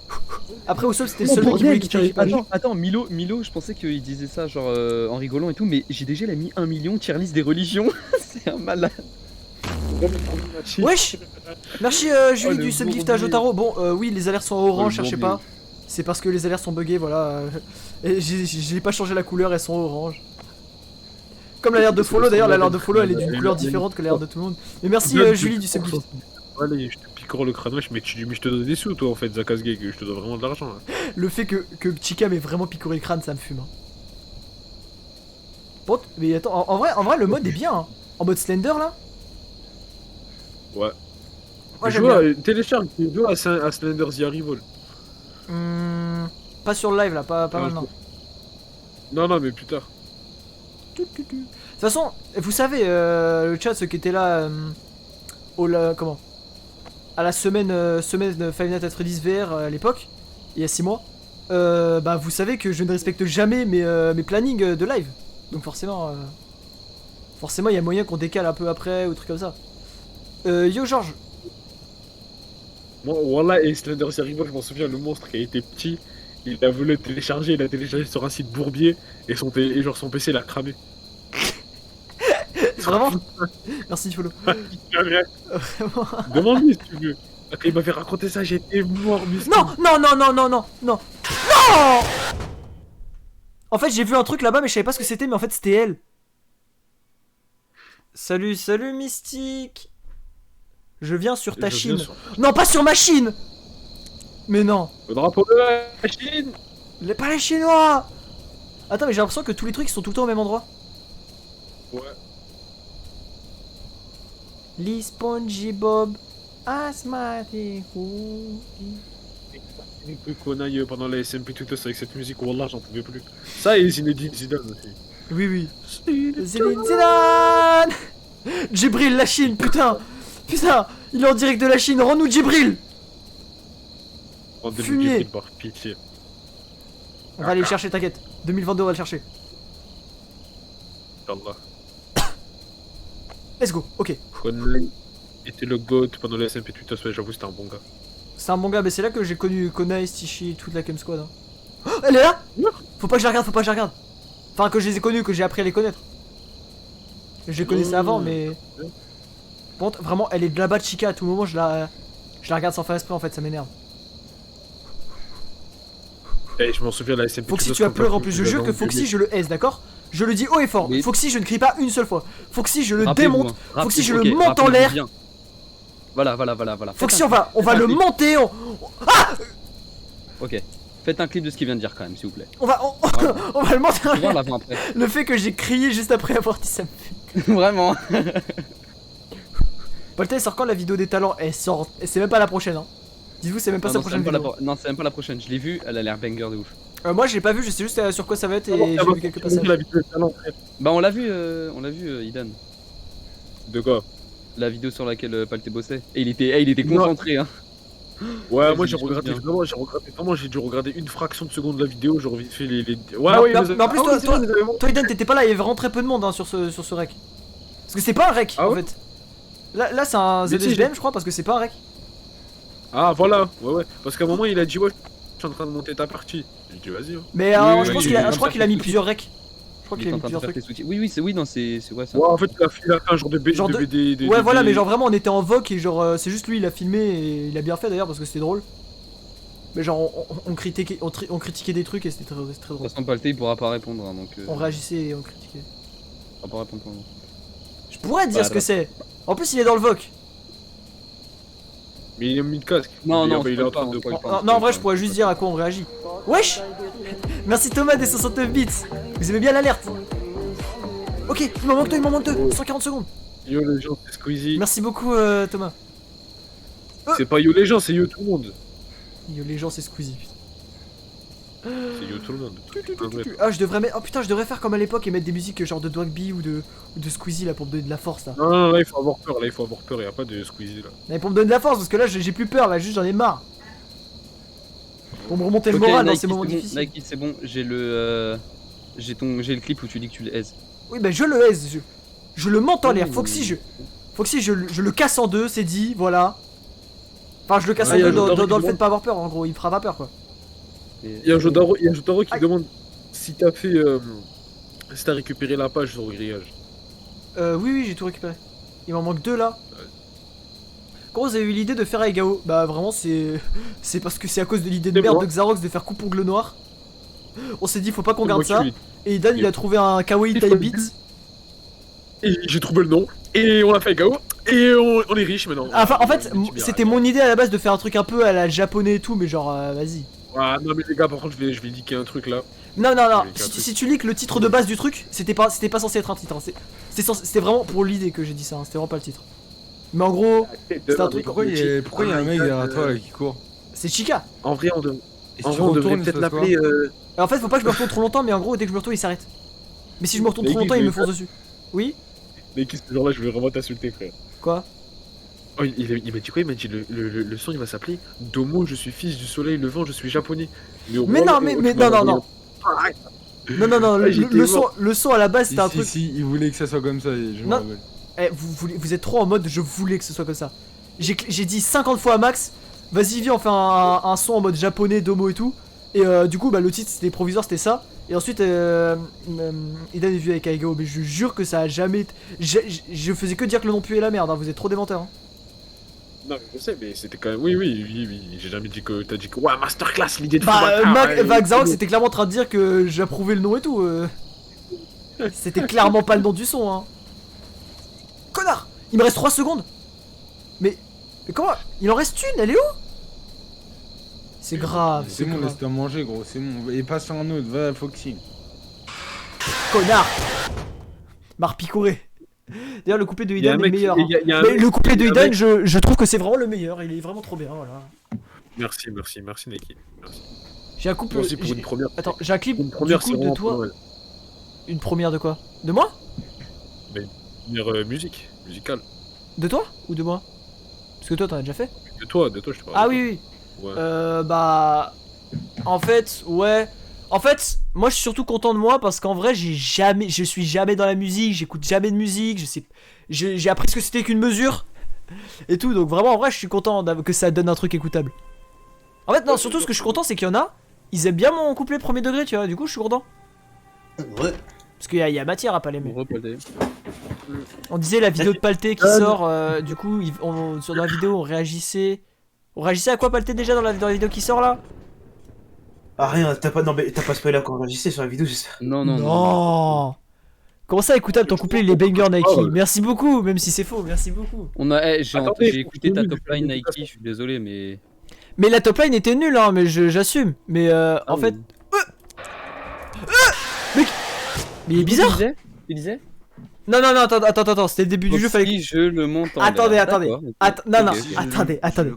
Après Usopp c'était le seul mec qui voulait quitter l'équipage. Attends, Milo, je pensais qu'il disait ça genre en rigolant et tout, mais JDG il a mis 1 million tier list des religions. C'est un malade. Wesh. Merci Julie le du subgift à bourbier. Jotaro. Bon, oui, les alertes sont en orange, le cherchez bourbier. pas. C'est parce que les alertes sont buggées, voilà. Et j'ai pas changé la couleur, elles sont orange. Comme l'alerte de follow, d'ailleurs, l'alerte de follow elle est d'une couleur différente que l'alerte de tout le monde. Mais merci Julie du subgift. Allez, je te picore le crâne, wesh, mais je te donne des sous, toi, en fait, Zakazgeg, je te donne vraiment de l'argent. Là. Le fait que Chica m'ait vraiment picoré le crâne, ça me fume. hein. Bon, mais attends, en vrai, le mode est bien. Hein. En mode Slender là. Ouais. Moi Je j'aime vois, bien. télécharge, tu joues à Slender The Arrival. Pas sur le live là, pas Ah, maintenant. Non, mais plus tard. De toute façon, vous savez, le chat, ceux qui étaient là, comment à la semaine Five Nights at Freddy's VR à l'époque, il y a 6 mois, bah vous savez que je ne respecte jamais mes plannings de live. Donc forcément, il y a moyen qu'on décale un peu après ou truc comme ça. Yo Georges, Moi, voilà, et Slender The Arrival, je m'en souviens, le monstre qui a été petit, il a voulu le télécharger, il a téléchargé sur un site bourbier, et son PC l'a cramé. vraiment merci follow. Vraiment. Demande-lui si tu veux. Quand il m'avait raconté ça, j'étais mort, mais Non. En fait, j'ai vu un truc là-bas, mais je savais pas ce que c'était, mais en fait, c'était elle. Salut Mystique. Je viens sur ta Chine. Non, pas sur ma Chine. Mais non. Le drapeau de la Chine. Pas les Chinois. Attends, mais j'ai l'impression que tous les trucs sont tout le temps au même endroit. Ouais. Lee SpongeBob. Asthmatic. Une peu qu'on aille pendant la SMP Twitter avec cette musique, Wallah, j'en pouvais plus. Ça et Zinedine Zidane aussi. Oui, oui. Zinedine Zidane. Djibril, la Chine, putain. Putain, il est en direct de la Chine, rends-nous Djibril. Rendez-nous Fumier. Djibril, par pitié. On va aller le chercher, t'inquiète. 2022, on va le chercher. Inch'Allah. Let's go, ok. Conley était le GOAT pendant le SMP Twitter, ouais, j'avoue, c'était un bon gars. C'est un bon gars, mais c'est là que j'ai connu Konai, Stichi, toute la Chem Squad. Hein. Oh, elle est là. Faut pas que je la regarde, faut pas que je la regarde. Enfin, que je les ai connus, que j'ai appris à les connaître. Je les connaissais avant, mais... Bon, vraiment, elle est de là-bas de Chica, à tout moment, je la regarde sans faire esprit, en fait, ça m'énerve. Eh, je m'en souviens, la SMP Foxy, Twitter, tu vas quand pleurer en t'as plus, vu je le jure que nom Foxy, public. je le hais, d'accord? Je le dis haut et fort. Mais- Foxy, je ne crie pas une seule fois. Foxy, je le Rappelez-vous, démonte. hein. Foxy, je Rappelez- le ok, monte en rappelez-vous l'air. bien. Voilà. Foxy, Faites on va faites un le clip. monter. Ok. Faites un clip de ce qu'il vient de dire quand même, s'il vous plaît. On va le monter en On va l'air. l'avant après. Le fait que j'ai crié juste après avoir dit ça me fait. Vraiment. Polta, elle sort quand la vidéo des talents? Elle sort. Et c'est même pas la prochaine, hein. Dites-vous, c'est même pas sa Non, prochaine c'est même vidéo. pas la non, c'est même pas la prochaine. Je l'ai vue, elle a l'air banger de ouf. Moi, je l'ai pas vu, je sais juste sur quoi ça va être et j'ai vu quelques passages. La vidéo de talent, frère. Bah on l'a vu, Idan. De quoi? La vidéo sur laquelle Palté bossait. Et il était concentré, hein. Ouais, Ouais, moi c'est j'ai des regardé choses vraiment, j'ai dû regarder une fraction de seconde de la vidéo, j'ai vite fait les. Ouais, Non, ouais, mais en plus, ah oui, toi, Eden, t'étais pas là, il y avait vraiment très peu de monde hein, sur ce rec. Parce que c'est pas un rec Ah en ouais fait. Là c'est un Mais tu sais, ZSBM, je crois, parce que c'est pas un rec. Ah voilà, ouais, parce qu'à un moment il a dit ouais, je suis en train de monter ta partie. J'ai dit vas-y. Hein. Mais Oui, je oui, pense il qu'il est a, comme je crois ça, qu'il a mis c'est plusieurs recs. Je crois Il qu'il est a en mis train de plusieurs faire trucs. tes soutiens. Oui, c'est ouais ça. Ouais, en fait il a fait un genre de Genre BD. Ouais, voilà, mais genre vraiment on était en vogue et genre c'est juste lui il a filmé et il a bien fait d'ailleurs parce que c'était drôle. Mais genre on critiquait des trucs et c'était très De drôle. toute façon, Palté il pourra pas répondre, hein, donc. On réagissait et on critiquait. Il pourra pas répondre pour le moment. Je pourrais te dire ce que c'est. En plus il est dans le VOC. Mais il a mis le casque. Non, non, il est en spoil pas, train de. spoil pas. Non, en vrai je pourrais juste dire à quoi on réagit. Wesh. Merci Thomas des 69 bits. Vous aimez bien l'alerte. Ok, il m'en manque deux, 140 secondes. Yo les gens, c'est Squeezie. Merci beaucoup Thomas. C'est pas yo les gens, c'est yo tout le monde. Yo, les gens c'est Squeezie. Putain. C'est yo tout le monde. Ah je devrais mettre. Oh putain je devrais faire comme à l'époque et mettre des musiques genre de Dwagby ou de Squeezie là pour me donner de la force là. Non, là il faut avoir peur, y a pas de Squeezie là. Mais pour me donner de la force parce que là j'ai plus peur là, juste j'en ai marre. Pour me remonter le Ok, moral dans Nike, ces moments c'est bon, difficiles. Nike, c'est bon, j'ai le. J'ai le clip où tu dis que tu le haises. Oui bah je le hais, je le monte en l'air. Oh. Foxy je le casse en deux, c'est dit, voilà. Enfin je le casse Ah, en y a deux dans Jotaro le qui fait de pas avoir peur en gros, il me fera pas peur quoi. Et- Il y a Jotaro qui Aïe. demande si t'as fait. Si t'as récupéré la page sur le grillage. Oui j'ai tout récupéré. Il m'en manque deux là. Comment vous avez eu l'idée de faire avec Gao? Bah vraiment c'est parce que c'est à cause de l'idée de C'est merde moi. de Xarox de faire coupe ongle noir. On s'est dit faut pas qu'on C'est garde moi qui ça. lui- Et Dan il a trouvé un kawaii Il type faut- beat. Et j'ai trouvé le nom, et on l'a fait Gao, et on est riche maintenant. Enfin en fait On est c'était mon idée à la base de faire un truc un peu à la japonais et tout mais genre vas-y. Ah non mais les gars par contre je vais liker un truc là. Non Je vais dire un si, truc. si tu lis que le titre de base du truc c'était pas censé être un titre. Hein. C'était vraiment pour l'idée que j'ai dit ça, hein. C'était vraiment pas le titre. Mais en gros c'est un truc. Pourquoi il y a un mec derrière toi là qui court? C'est Chica. En vrai on, Et en si vrai, on devrait retournes, peut-être il se passe l'appeler... En fait faut pas que je me retourne trop longtemps mais en gros dès que je me retourne il s'arrête. Mais si je me retourne Mais trop qui, longtemps il je me vais fonce dessus. Oui. Mais qui ce genre là je vais vraiment t'insulter frère. Quoi? Oh, il m'a dit quoi? Il m'a dit le son il va s'appeler Domo, je suis fils du soleil levant, je suis japonais. Mais non mais non. Non, Ah, j'étais le son à la base c'était un Si, truc. si, il voulait que ça soit comme ça, je me Non. rappelle. Eh, vous êtes trop en mode je voulais que ce soit comme ça. J'ai dit 50 fois à Max, vas-y viens on fait un son en mode japonais, domo et tout. Et du coup bah le titre c'était provisoire, c'était ça. Et ensuite Idan est vu avec Aigao, mais je jure que ça a jamais été... Je faisais que dire que le nom puait la merde, hein. Vous êtes trop des menteurs. Hein. Non mais je sais mais c'était quand même... Oui, j'ai jamais dit que... T'as dit que... Ouais masterclass l'idée de Bah Fubaka, Xarox c'était clairement en train de dire que j'approuvais le nom et tout. C'était clairement pas le nom du son hein. Connard. Il me reste 3 secondes. Mais comment? Il en reste une, elle est où? C'est grave, C'est bon, grave. laisse-toi manger, gros, c'est bon. Et passe sur un autre, va à Foxy. Connard. M'a repicoré. D'ailleurs le couplet de Il y a un Idan est mec... meilleur. il y a- il y a un Mais mec- le couplet de il y a un Idan, mec- je trouve que c'est vraiment le meilleur. Il est vraiment trop bien, voilà. Merci Neki. Merci. J'ai un couple. Moi aussi pour une première... Attends, j'ai un clip Une du première coup c'est de vraiment toi. pas mal. Une première de quoi? De moi? Musicale. De toi? Ou de moi? Parce que toi, t'en as déjà fait? De toi, je te parle. Ah oui, oui. Ouais. Bah... En fait, ouais... En fait, moi je suis surtout content de moi parce qu'en vrai je suis jamais dans la musique, j'écoute jamais de musique, j'ai appris ce que c'était qu'une mesure et tout, donc vraiment en vrai je suis content que ça donne un truc écoutable. En fait non, surtout ce que je suis content c'est qu'il y en a, ils aiment bien mon couplet premier degré, tu vois, du coup je suis content. Ouais. Parce qu'il y a matière à pas l'aimer. Bon, Palté. On disait la vidéo de Palté qui sort, du coup sur la vidéo on réagissait... On réagissait à quoi Palté déjà dans la vidéo qui sort là? Ah rien, t'as pas spoilé quand on réagissait sur la vidéo, j'espère. Non, non, non. Non. Comment ça écoutable ton couplet il est banger Nike? Merci beaucoup, même si c'est faux, merci beaucoup. J'ai écouté ta oui, top line oui, Nike, je suis désolé, mais. Mais la top line était nulle hein, mais j'assume. Mais en fait... Mec. Mais il est bizarre. Tu disais Non, attends, c'était le début du jeu, fallait que... je le monte en Attendez, l'air. attendez. D'accord, ok. Non, Ok, ok. attendez.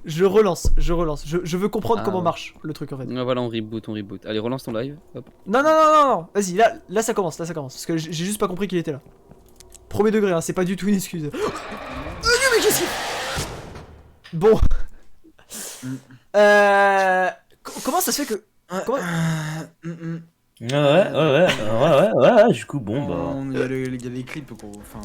Je relance. Je veux comprendre Ah, comment ouais. marche le truc en fait. Ah, voilà, on reboot. Allez, relance ton live. Hop. Non. Vas-y, là ça commence, Parce que j'ai juste pas compris qu'il était là. Premier degré, hein, c'est pas du tout une excuse. Mais qu'est-ce qu'il... Bon. Comment ça se fait que... Comment... Ouais, du coup, bon, bah. Il y a les clips, quoi. Enfin...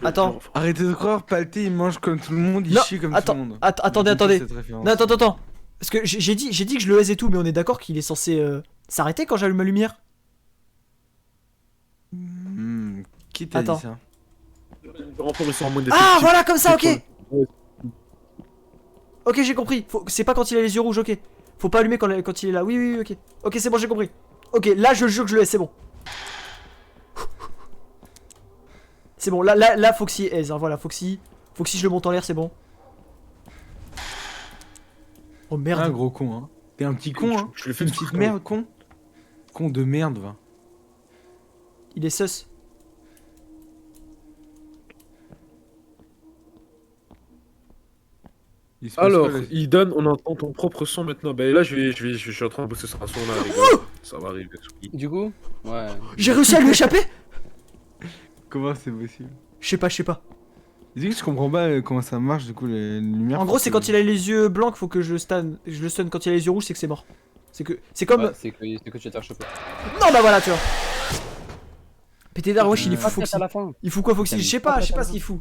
Attends. Arrêtez de croire, Palté, il mange comme tout le monde, il Non, chie comme attends, tout le monde. attendez. Cette référence. Non, attends. Parce que j'ai dit que je le hais et tout, mais on est d'accord qu'il est censé s'arrêter quand j'allume ma lumière? Qui t'a Attends. dit ça? Ah, voilà, comme ça, ok. Ok, j'ai compris. C'est pas quand il a les yeux rouges, ok. Faut pas allumer quand il est là. Oui, ok. Ok, c'est bon, j'ai compris. Ok, là, je jure que je le hais, c'est bon. C'est bon, là, Foxy aise, hein, voilà, Foxy, je le monte en l'air, c'est bon. Oh merde. Un gros con, hein. T'es un petit con, hein. Je le fais Une petite merde, con. Con de merde, va. Il est sus. Il se passe Alors, quoi, là Idan, on entend ton propre son maintenant. Bah là, je suis en train de bosser sur un son là, les gars. Ça va arriver. Du coup, ouais. J'ai réussi à lui échapper. Comment c'est possible? Je sais pas. Dis que je comprends pas comment ça marche, du coup, les lumières. En gros, c'est quand il a les yeux blancs qu'il faut que je le stun. Quand il a les yeux rouges, c'est que c'est mort. C'est comme... Ouais, c'est que tu vas te faire choper. Non, bah voilà, tu vois. PTDR, wesh, il est fou, Foxy. À la fin. Il fout quoi, Foxy? Je sais pas ce qu'il fout.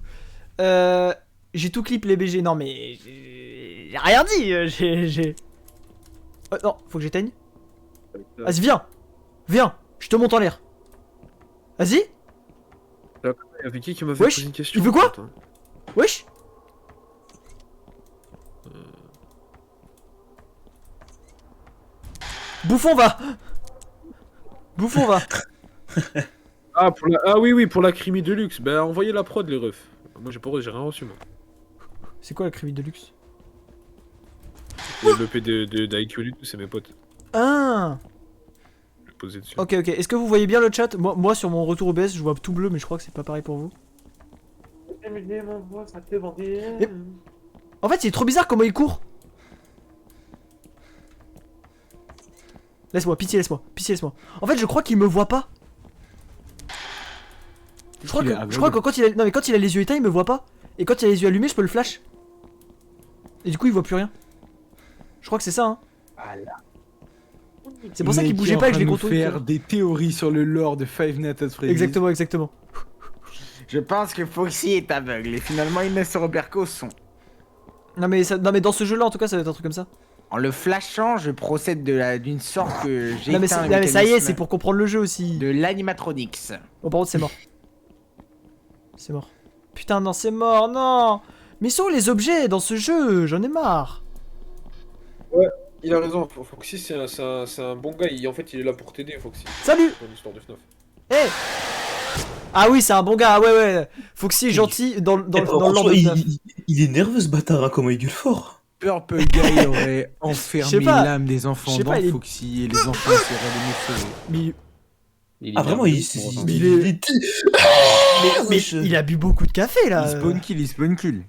J'ai tout clip les BG. Non, mais... J'ai rien dit. J'ai... non, faut que j'éteigne. Vas-y, viens. Je te monte en l'air. Vas-y. Il y avait qui m'avait Wesh, posé une question? il veut quoi? Attends. Wesh. Bouffon va. Ah oui, pour la Crimi Deluxe. Bah envoyez la prod les refs. Moi j'ai rien reçu moi. C'est quoi la crimi de luxe? Le P d'IQ, c'est mes potes. Ah. Je vais poser dessus. Ok. Est-ce que vous voyez bien le chat? Moi sur mon retour OBS, je vois tout bleu, mais je crois que c'est pas pareil pour vous. Mais- En fait, c'est trop bizarre comment il court. Laisse-moi, pitié, laisse-moi. En fait, je crois qu'il me voit pas. Je crois que quand il a... Non mais quand il a les yeux éteints, il me voit pas. Et quand il a les yeux allumés, je peux le flash. Et du coup, il voit plus rien. Je crois que c'est ça, hein. C'est pour ça qu'il bougeait pas et que je l'ai contourné. faire des théories sur le lore de Five Nights at Freddy's. Exactement. Je pense que Foxy est aveugle et finalement il ne se repère qu'au son. Non mais dans ce jeu-là, en tout cas, ça va être un truc comme ça. En le flashant, je procède d'une sorte que j'ai Non mais ça y est, c'est pour comprendre le jeu aussi. de l'animatronics. Bon, par contre, c'est mort. Putain, non, c'est mort, non. Mais sont où les objets dans ce jeu? J'en ai marre. Il a raison, Foxy c'est un bon gars, en fait il est là pour t'aider Foxy. Salut. Dans l'histoire de FNAF. Eh. Ah oui, c'est un bon gars, ouais. Foxy est gentil dans le lore de FNAF. Il est nerveux ce bâtard, hein, comment il gueule fort. Purple Guy aurait Je enfermé sais pas. l'âme des enfants Je sais dans pas, il est- Foxy et les enfants seraient venus sauver. Mais Ah vraiment, il il a bu beaucoup de café là. Il spawn kill.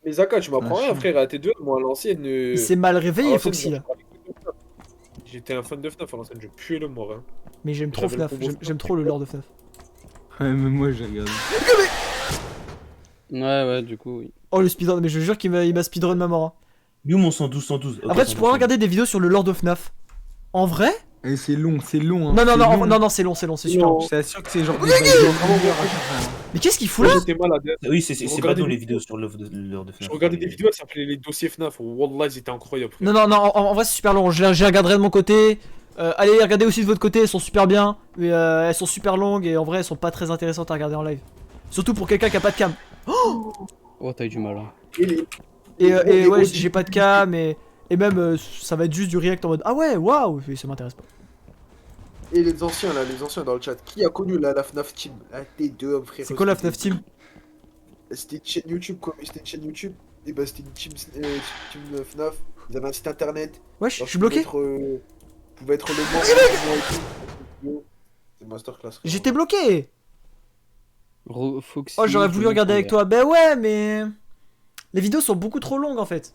Mais Zaka, tu m'apprends Ah, rien chiant. frère, à T2, moi à l'ancienne... Il s'est mal réveillé, à l'ancienne, Foxy là. J'étais un fan de FNAF à l'ancienne, je puais le mort. Hein. Mais j'aime trop J'avais le FNAF, combo j'aime trop le lore de FNAF. Ouais, même moi j'ai regardé. Ouais, du coup, oui. Oh le speedrun, mais je jure qu'il m'a speedrun ma mort. Hein. Lui, mon 112. Ok, Après tu 112. pourras regarder des vidéos sur le lore de FNAF. En vrai? Et c'est long, hein. Non, c'est long, c'est super long. Je t'assure que c'est genre des vraiment à chaque fois. Mais qu'est-ce qu'il fout là? Moi j'étais malade. Hein. Oui, c'est pas Regardez dans les des vidéos sur l'œuvre de Je FNAF. regardais des vidéos, elles s'appelaient les dossiers FNAF. Wallah, ils étaient incroyables. frère. Non, en vrai c'est super long, je les regarderai de mon côté. Allez les regarder aussi de votre côté, elles sont super bien. Mais elles sont super longues et en vrai elles sont pas très intéressantes à regarder en live. Surtout pour quelqu'un qui a pas de cam. Oh, t'as eu du mal. Hein. Et ouais, j'ai pas de cam et même ça va être juste du react en mode ah ouais, waouh, ça m'intéresse pas. Et les anciens là, les anciens dans le chat, qui a connu la FNAF Team? La T2 hommes frère. C'est quoi la FNAF Team? C'était une chaîne YouTube quoi, c'était une chaîne YouTube. Et bah c'était une team FNAF. Ils avaient un site internet. Wesh, Alors, je suis bloqué. Pouvait être le membre. C'est masterclass. J'étais bloqué. Foxy, Oh j'aurais voulu je regarder me avec toi. Ben ouais mais... Les vidéos sont beaucoup trop longues en fait.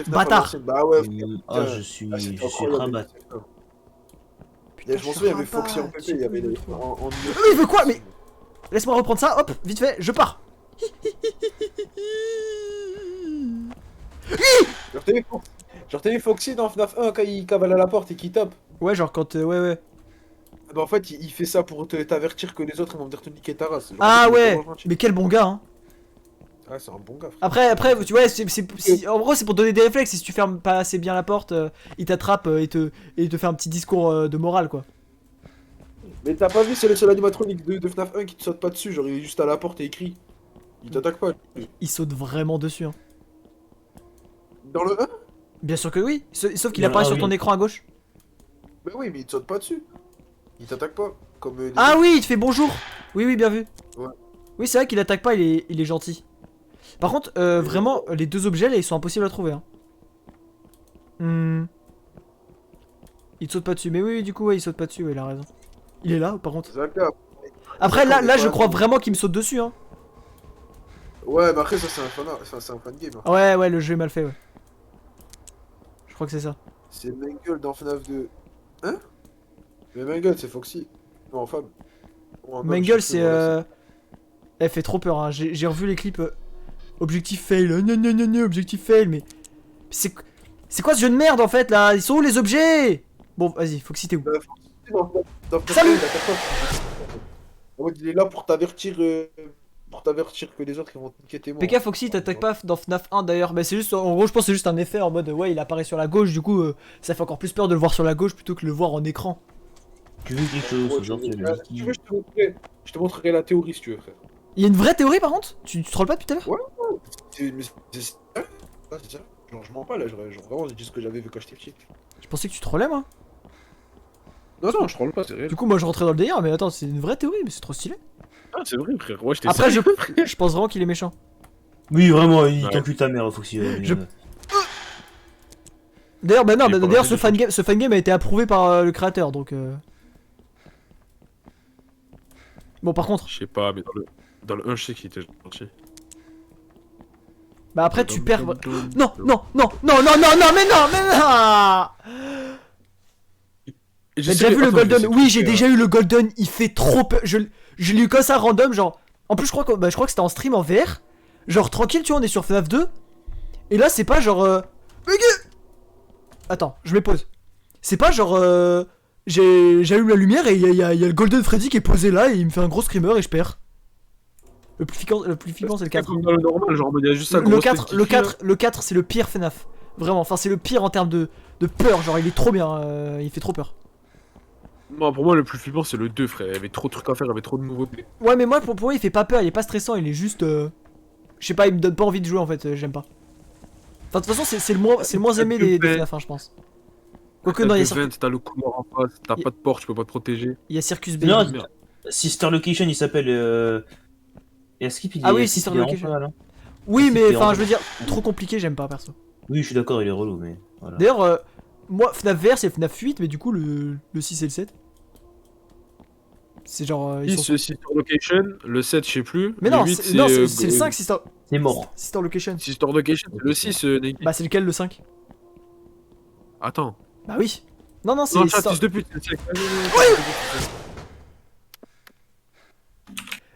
Bâtard. Bah ouais. Ah, je suis rabat. Je m'en souviens, il y avait Foxy en PP, il y avait en Mais il veut quoi? Mais... Laisse-moi reprendre ça, hop, vite fait, je pars. Genre t'as vu Foxy dans FNAF 1 quand il cavale à la porte et qu'il tape. Ouais genre quand... ouais. Bah en fait il fait ça pour t'avertir que les autres ils vont venir te niquer ta race. Genre, Ah il est ouais, vraiment gentil. mais quel bon gars hein. Ah c'est un bon gars frère. Après, tu vois, en gros c'est pour donner des réflexes. Si tu fermes pas assez bien la porte, il t'attrape et te fait un petit discours de morale quoi. Mais t'as pas vu, c'est le seul animatronique de FNAF 1 qui te saute pas dessus, genre il est juste à la porte et il crie. Il t'attaque pas. Il saute vraiment dessus hein. Dans le 1? Bien sûr que oui, sauf qu'il Non, apparaît ah sur oui. ton écran à gauche. Mais oui, mais il te saute pas dessus. Il t'attaque pas. Comme les Ah autres. oui, il te fait bonjour. Oui, bien vu. Ouais. Oui, c'est vrai qu'il attaque pas, il est gentil. Par contre, vraiment, les deux objets là, ils sont impossibles à trouver. Hein. Il te saute pas dessus. Mais oui, du coup, ouais, il saute pas dessus, ouais, il a raison. Il est là, par contre. C'est un gars. Après, là, D'accord, je mais crois pas- vraiment qu'il me saute dessus. Hein. Ouais, mais après ça c'est un fan, enfin, c'est un fan game. hein. Ouais, le jeu est mal fait, ouais. Je crois que c'est ça. C'est Mangle dans FNAF 2. Hein? Mais Mangle c'est Foxy. Non, en femme. Ou en homme, je Mangle, sais c'est. plus, voilà, Elle fait trop peur. Hein. J'ai revu les clips. Objectif fail. Gna, objectif fail. Mais. C'est quoi ce jeu de merde en fait là? Ils sont où les objets? Bon, vas-y, Foxy, t'es où? c'est- dans FNAF Salut 2, il attaque pas. En mode, il est là pour t'avertir que les autres ils vont te niquer tes morts. PK Foxy t'attaque pas dans FNAF 1 d'ailleurs, mais c'est juste, en gros je pense que c'est juste un effet en mode ouais il apparaît sur la gauche, du coup ça fait encore plus peur de le voir sur la gauche plutôt que de le voir en écran. Tu veux quelque chose, Ouais, ce genre tu de veux, je te montrerai la théorie si tu veux, frère. Il y a une vraie théorie par contre? Tu trolles pas depuis tout à l'heure? C'est ça. Ouais, c'est ça. Genre, je mens pas là, genre vraiment, j'ai dit ce que j'avais vu quand j'étais petit. Je pensais que tu trollais moi. Non, je troll pas, c'est réel. Du coup moi je rentrais dans le délire, mais attends c'est une vraie théorie, mais c'est trop stylé. Ah, c'est vrai, frère. Ouais, j'étais Après sérieux. je pense vraiment qu'il est méchant. Oui, vraiment, il Ouais. t'encule ta mère, Foxy. Je- D'ailleurs bah non, Il est pas d'ailleurs gentil, ce fangame a été approuvé par le créateur donc Bon par contre, Je sais pas, mais dans le 1, je sais qu'il était gentil. bah après tu perds... Non, mais non. J'ai déjà vu le golden, oui j'ai déjà eu le golden, il fait trop peur, je l'ai eu comme ça random genre, en plus je crois que c'était en stream en VR, genre tranquille tu vois on est sur FNAF 2, et là c'est pas genre attends je me pose, c'est pas genre j'allume la lumière et il y a le golden Freddy qui est posé là et il me fait un gros screamer et je perds. Le plus flippant c'est le 4. Comme dans le normal, genre, il y a juste ça. Le 4 c'est le pire FNAF, vraiment, enfin c'est le pire en termes de peur, genre il est trop bien, il fait trop peur. Non, pour moi, le plus flippant, c'est le 2, frère. Il y avait trop de trucs à faire, il y avait trop de nouveautés. Ouais mais moi pour moi il fait pas peur, il est pas stressant, il est juste je sais pas, il me donne pas envie de jouer en fait, j'aime pas. Enfin de toute façon c'est le moins aimé des FNAF hein, je pense. Quoique non, il y a T'as le couloir en face, t'as pas de porte, tu peux pas te protéger. Circus B. Non, Merde. Sister Location, il s'appelle. Et Skip, il Ah est- oui, Skip, Sister il est vraiment Location. pas mal, hein. Oui mais C'était enfin en- je veux dire, trop compliqué j'aime pas perso. Oui, je suis d'accord, il est relou, mais voilà. D'ailleurs moi FNAF VR c'est FNAF 8 mais du coup le 6 et le 7. C'est genre ils 6, sont... Sister Location, le 7, je sais plus. Mais le non, 8, c'est le 5 Sister C'est mort. Location. Sister Location, c'est le 6, Neggy. Bah c'est lequel le 5? Attends. Bah oui. Non, non, c'est. Non, chat, c'est- fils de pute.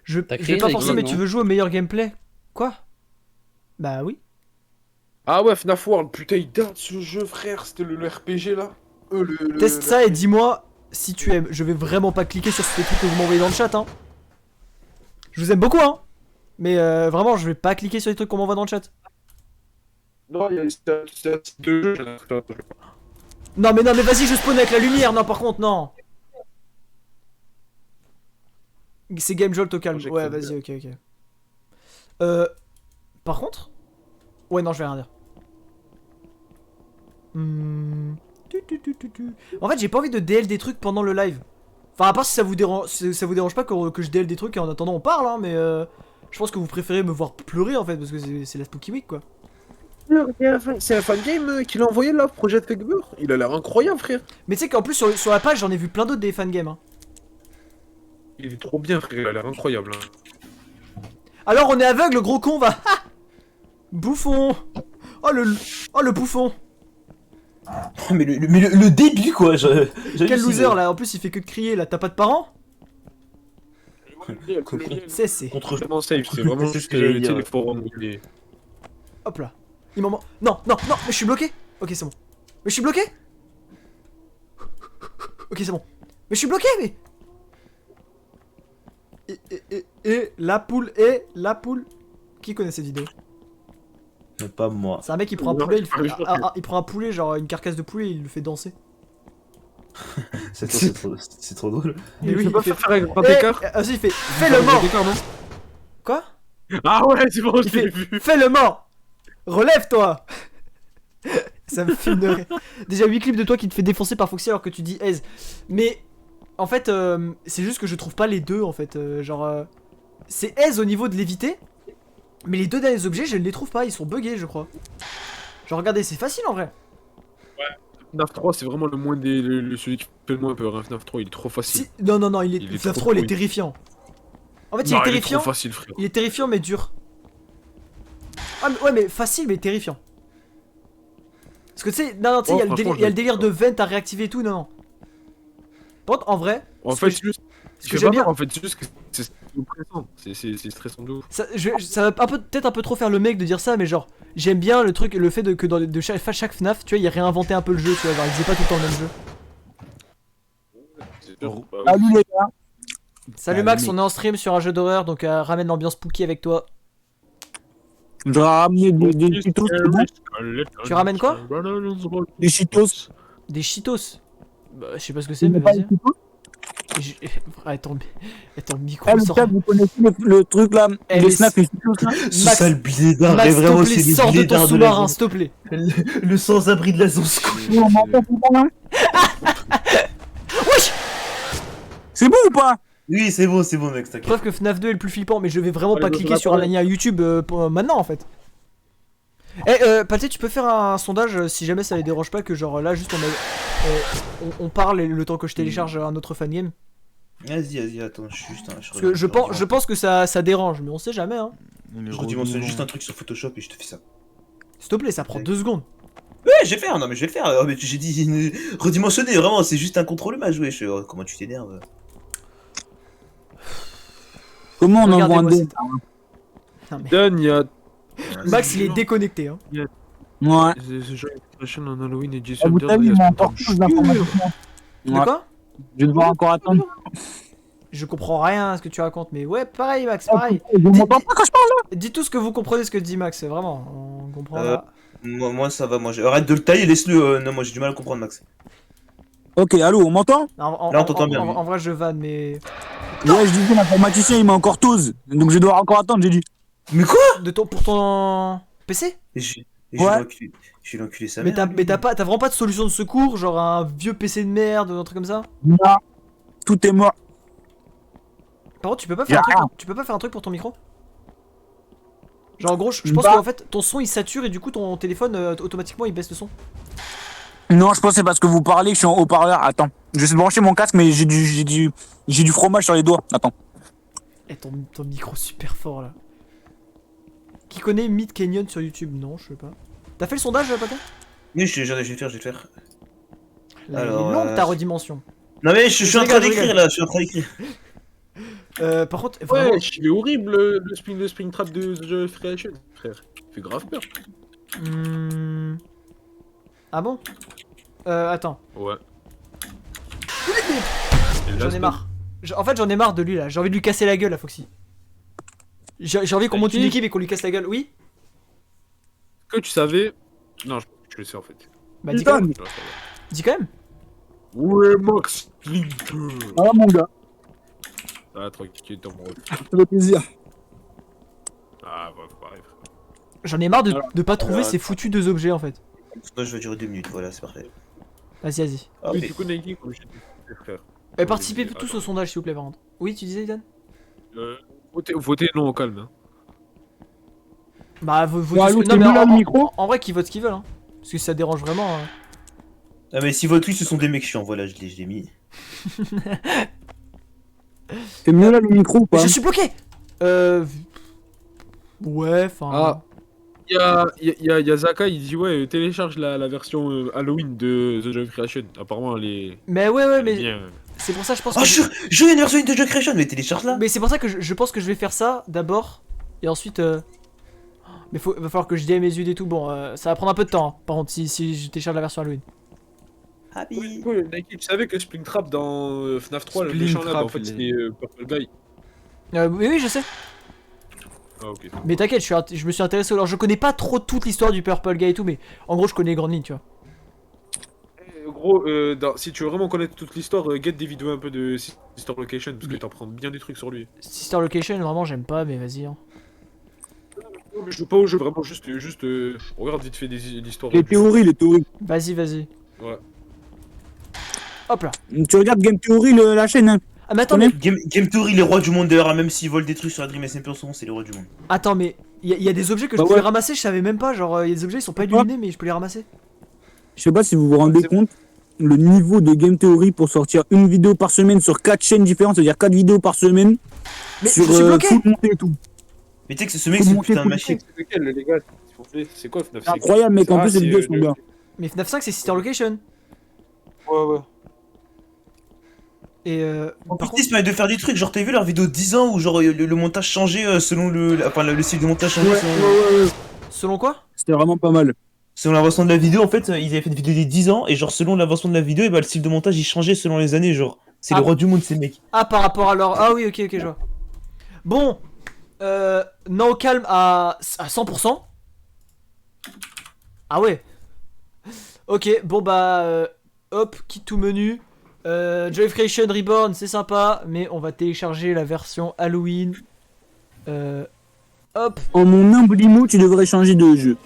Je T'as vais créé pas les forcer, guides, mais non tu veux jouer au meilleur gameplay? Quoi? Bah oui. Ah ouais, FNAF World, putain, il date ce jeu, frère. C'était le RPG là. Teste ça et dis-moi si tu aimes. Je vais vraiment pas cliquer sur ces trucs que vous m'envoyez dans le chat, hein. Je vous aime beaucoup, hein. Mais vraiment, je vais pas cliquer sur les trucs qu'on m'envoie dans le chat. Non, c'est un type de jeu. j'ai l'impression. Non, mais vas-y, je spawn avec la lumière. Non, par contre, non. C'est Game Jolt au calme. J'ai Ouais, cru vas-y, ok. Par contre. Ouais, non, je vais rien dire. En fait, j'ai pas envie de DL des trucs pendant le live. Enfin, à part si ça vous dérange pas que je DL des trucs et en attendant on parle, hein, mais je pense que vous préférez me voir pleurer en fait, parce que c'est la Spooky Week quoi. C'est un fangame qu'il a envoyé là, Project Fegber. Il a l'air incroyable, frère. Mais tu sais qu'en plus sur la page, j'en ai vu plein d'autres des fangames. Hein. Il est trop bien, frère. Il a l'air incroyable. Hein. Alors on est aveugle, gros con, va. Bouffon. Oh le bouffon. Mais le début quoi, Quel loser là, en plus il fait que de crier là, t'as pas de parents? C'est. Contre Vraiment safe. C'est vraiment C'est ce juste que j'allais tu sais, dire. les forums. Les... Hop là. Il m'en manque. Non, mais je suis bloqué. Ok, c'est bon. Mais je suis bloqué. Ok, c'est bon. Mais je suis bloqué, mais. Et la poule. Qui connaît cette vidéo? Mais pas moi. C'est un mec qui prend un Non, poulet, il il prend un poulet, genre une carcasse de poulet, il le fait danser. C'est trop drôle. Mais oui, peut pas il fait. faire un grand Eh, écart. il fait. Fais le mort. Écart, non Quoi? Ah ouais, c'est bon, je Il fait. l'ai vu. Fais le mort. Relève-toi. Ça me filme de rire. Déjà 8 clips de toi qui te fait défoncer par Foxy alors que tu dis aise. Mais en fait, c'est juste que je trouve pas les deux en fait. C'est aise au niveau de l'éviter. Mais les deux derniers objets, je ne les trouve pas. Ils sont buggés, je crois. Genre, regardez, c'est facile en vrai. FNAF 3, c'est vraiment le moins des. Celui qui fait le moins peur. Hein. FNAF 3, il est trop facile. Si... Non, il est. Il est FNAF trop 3, il est pourri. terrifiant. En fait, il Non, est il est terrifiant. trop facile, frère. Il est terrifiant, mais dur. Ah, mais, ouais, mais facile, mais terrifiant. Parce que tu sais, non, tu sais, Oh, il y a franchement, le délire de vent à réactiver et tout, non. Par contre, en vrai, En ce fait, que c'est juste. ce que C'est j'aime pas bien, mal, en fait, c'est juste que c'est stressant. C'est stressant de ouf. ça va peut-être un peu trop faire le mec de dire ça, mais genre, j'aime bien le truc, le fait que dans chaque FNAF, tu vois, il a réinventé un peu le jeu, tu vois, genre, il faisait pas tout le temps le même jeu. C'est sûr. Bah, Salut les gars. Salut Max, on est en stream sur un jeu d'horreur, donc ramène l'ambiance spooky avec toi. Je vais ramener des Cheetos, c'est bon? Tu ramènes quoi? Des Cheetos. Des Cheetos. Bah, je sais pas ce que c'est, Vous mais n'avez pas vas-y. les Cheetos? Attends, micro Ah, le sort. gars, vous connaissez le truc là, Eh, les mais snacks, les Cheetos là? Ce Max- sale blédard, Max, mais s'il te vraiment plaît, c'est les sors de ton blédards de la sous-marin, zone. s'il te plaît. Le sans-abri de la zone school. On m'entend tout le temps, là? Wesh! C'est bon ou pas? Oui, c'est bon mec, t'inquiète. Preuve que FNAF 2 est le plus flippant, mais je vais vraiment Allez, pas dans cliquer la sur un forêt. lien YouTube maintenant en fait. Pathé, tu peux faire un sondage si jamais ça les dérange pas que genre là juste on parle et le temps que je télécharge un autre fangame. Vas-y, attends, je suis juste un. Parce que je pense que ça dérange, mais on sait jamais hein. Je redimensionne juste un truc sur Photoshop et je te fais ça. S'il te plaît, ça prend 2 secondes. Ouais, je vais faire, non mais je vais le faire. Oh, mais j'ai dit redimensionner, vraiment, c'est juste un contrôle image, wesh. Oh, comment tu t'énerves? Comment on envoie un Regardez-moi dé? cette- Non, mais... Dan, il y a. Max il est déconnecté hein. Ouais. Ce genre d'expression en Halloween et Jason Ah, vous savez, il m'a encore plus d'informations. De Ouais. quoi? Je vais devoir encore attendre. Je comprends rien à ce que tu racontes, mais ouais, pareil Max, pareil. Je m'entends pas quand je parle. Dis tout ce que vous comprenez ce que dit Max, vraiment, on comprend là. Moi ça va, arrête de le tailler, laisse-le. Non, moi j'ai du mal à comprendre, Max. Ok, allô, on m'entend? Là, on t'entend bien, oui. En vrai, je vanne, mais. Ouais, je disais, l'informaticien il m'a encore tose. Donc je vais devoir encore attendre, j'ai dit. Mais quoi? Pour ton PC? Ouais. Je vais l'enculer sa Mais mère. t'as vraiment pas de solution de secours, genre un vieux PC de merde ou un truc comme ça? Non. Tout est mort. Par contre, tu peux pas faire un truc pour ton micro? Genre en gros, je pense qu'en fait ton son il sature et du coup ton téléphone automatiquement il baisse le son. Non, je pense que c'est parce que vous parlez que je suis en haut-parleur. Attends. Je vais brancher mon casque, mais j'ai du fromage sur les doigts. Attends. Eh ton micro super fort là. Qui connaît Mid Canyon sur YouTube? Non, je sais pas. T'as fait le sondage, Patin? Oui, je vais le faire. Elle Alors, est longue ta redimension. Non mais je suis en train rigole, je d'écrire là, je suis en train d'écrire. Par contre, vraiment... Ouais, il est horrible le spring trap de The Creation, frère. Il fait grave peur. Ah bon attends. Ouais. J'en ai marre. En fait, j'en ai marre de lui là. J'ai envie de lui casser la gueule à Foxy. J'ai envie qu'on monte une équipe et qu'on lui casse la gueule. Oui. Que tu savais. Non, je le sais en fait. Bah dis quand même. Je le savais. Dis quand même. Ouais, Max Linker. Voilà mon gars, Ah, tranquille, ton rôle. ça fait plaisir. Ah, bah, pareil, frère. J'en ai marre de pas trouver ces foutus deux objets en fait. Sinon je vais durer 2 minutes, voilà, c'est parfait. Vas-y, vas-y. Ah, Mais mais- du coup, Nike, comme je t'ai dit, frère. Participez tous au sondage s'il vous plaît par contre. Oui, tu disais Ethan. Votez non au calme. Hein. Bah vous Ouais, allô, non mais t'es là, le en, micro en vrai qu'ils votent ce qu'ils veulent hein. Parce que ça dérange vraiment. Ah mais si votre oui ce sont des mecs chiants, voilà, je l'ai mis. C'est mieux là le micro ou Mais pas? je suis bloqué. Ouais, enfin. Ah. Il y a Zaka, il dit ouais, télécharge la version Halloween de The Joy Creation. Apparemment, elle est. Mais ouais, elle est mais bien. c'est pour ça je pense Oh que. je veux une version de Joy Creation, mais télécharge là. Mais c'est pour ça que je pense que je vais faire ça d'abord et ensuite. Mais va falloir que je DM mes yeux et tout. Bon, ça va prendre un peu de temps. Hein, par contre, si je télécharge la version Halloween. Happy. Ouais, Nike, tu savais que Springtrap dans FNAF 3, le méchant là, bah, en fait, c'était Purple Guy. Oui, je sais. Ah, ok. Mais t'inquiète, je me suis intéressé. Alors, je connais pas trop toute l'histoire du Purple Guy et tout, mais en gros, je connais les grandes lignes, tu vois. Gros, si tu veux vraiment connaître toute l'histoire, get des vidéos un peu de Sister Location, parce que t'apprends bien des trucs sur lui. Sister Location, vraiment, j'aime pas, mais vas-y. Hein. Non, mais je joue pas au jeu, vraiment, juste regarde vite fait l'histoire. Les théories, les théories. Vas-y. Ouais. Hop là. Tu regardes Game Theory, la chaîne, hein? Ah, mais attends, mais. Game Theory, les rois du monde d'ailleurs, même s'ils volent des trucs sur la Dream SMP en ce moment, c'est les rois du monde. Attends, mais. Il y a des objets que je Bah pouvais ouais. ramasser, je savais même pas. Genre, il y a des objets, ils sont pas Quoi illuminés, mais je peux les ramasser. Je sais pas si vous vous rendez compte, le niveau de Game Theory pour sortir une vidéo par semaine sur 4 chaînes différentes, c'est-à-dire 4 vidéos par semaine, Mais sur je suis bloqué. full montée et tout. Mais tu sais que ce mec c'est une putain de machine. C'est lequel, les gars, s'il vous plaît? C'est quoi FNAF? C'est incroyable, mec, en Ah, plus, les vidéos sont bien. Mais FNAF 5, c'est Sister Location. Ouais. Et En par plus, ils se permettent de faire des trucs, genre t'as vu leur vidéo de 10 ans où genre le montage changeait selon le style de montage changeait selon quoi? C'était vraiment pas mal. selon l'avancement de la vidéo. En fait, ils avaient fait une vidéo des 10 ans et genre selon l'avancement de la vidéo, et bah le style de montage il changeait selon les années, genre. C'est Ah. le roi du monde ces mecs. Ah, par rapport à leur. Ah oui, ok, je vois. Bon, non au calme à 100%. Ah ouais. Ok, bon bah, hop, quitte tout menu. Joy Creation Reborn, c'est sympa, mais on va télécharger la version Halloween. Hop. En mon humble mot, tu devrais changer de jeu.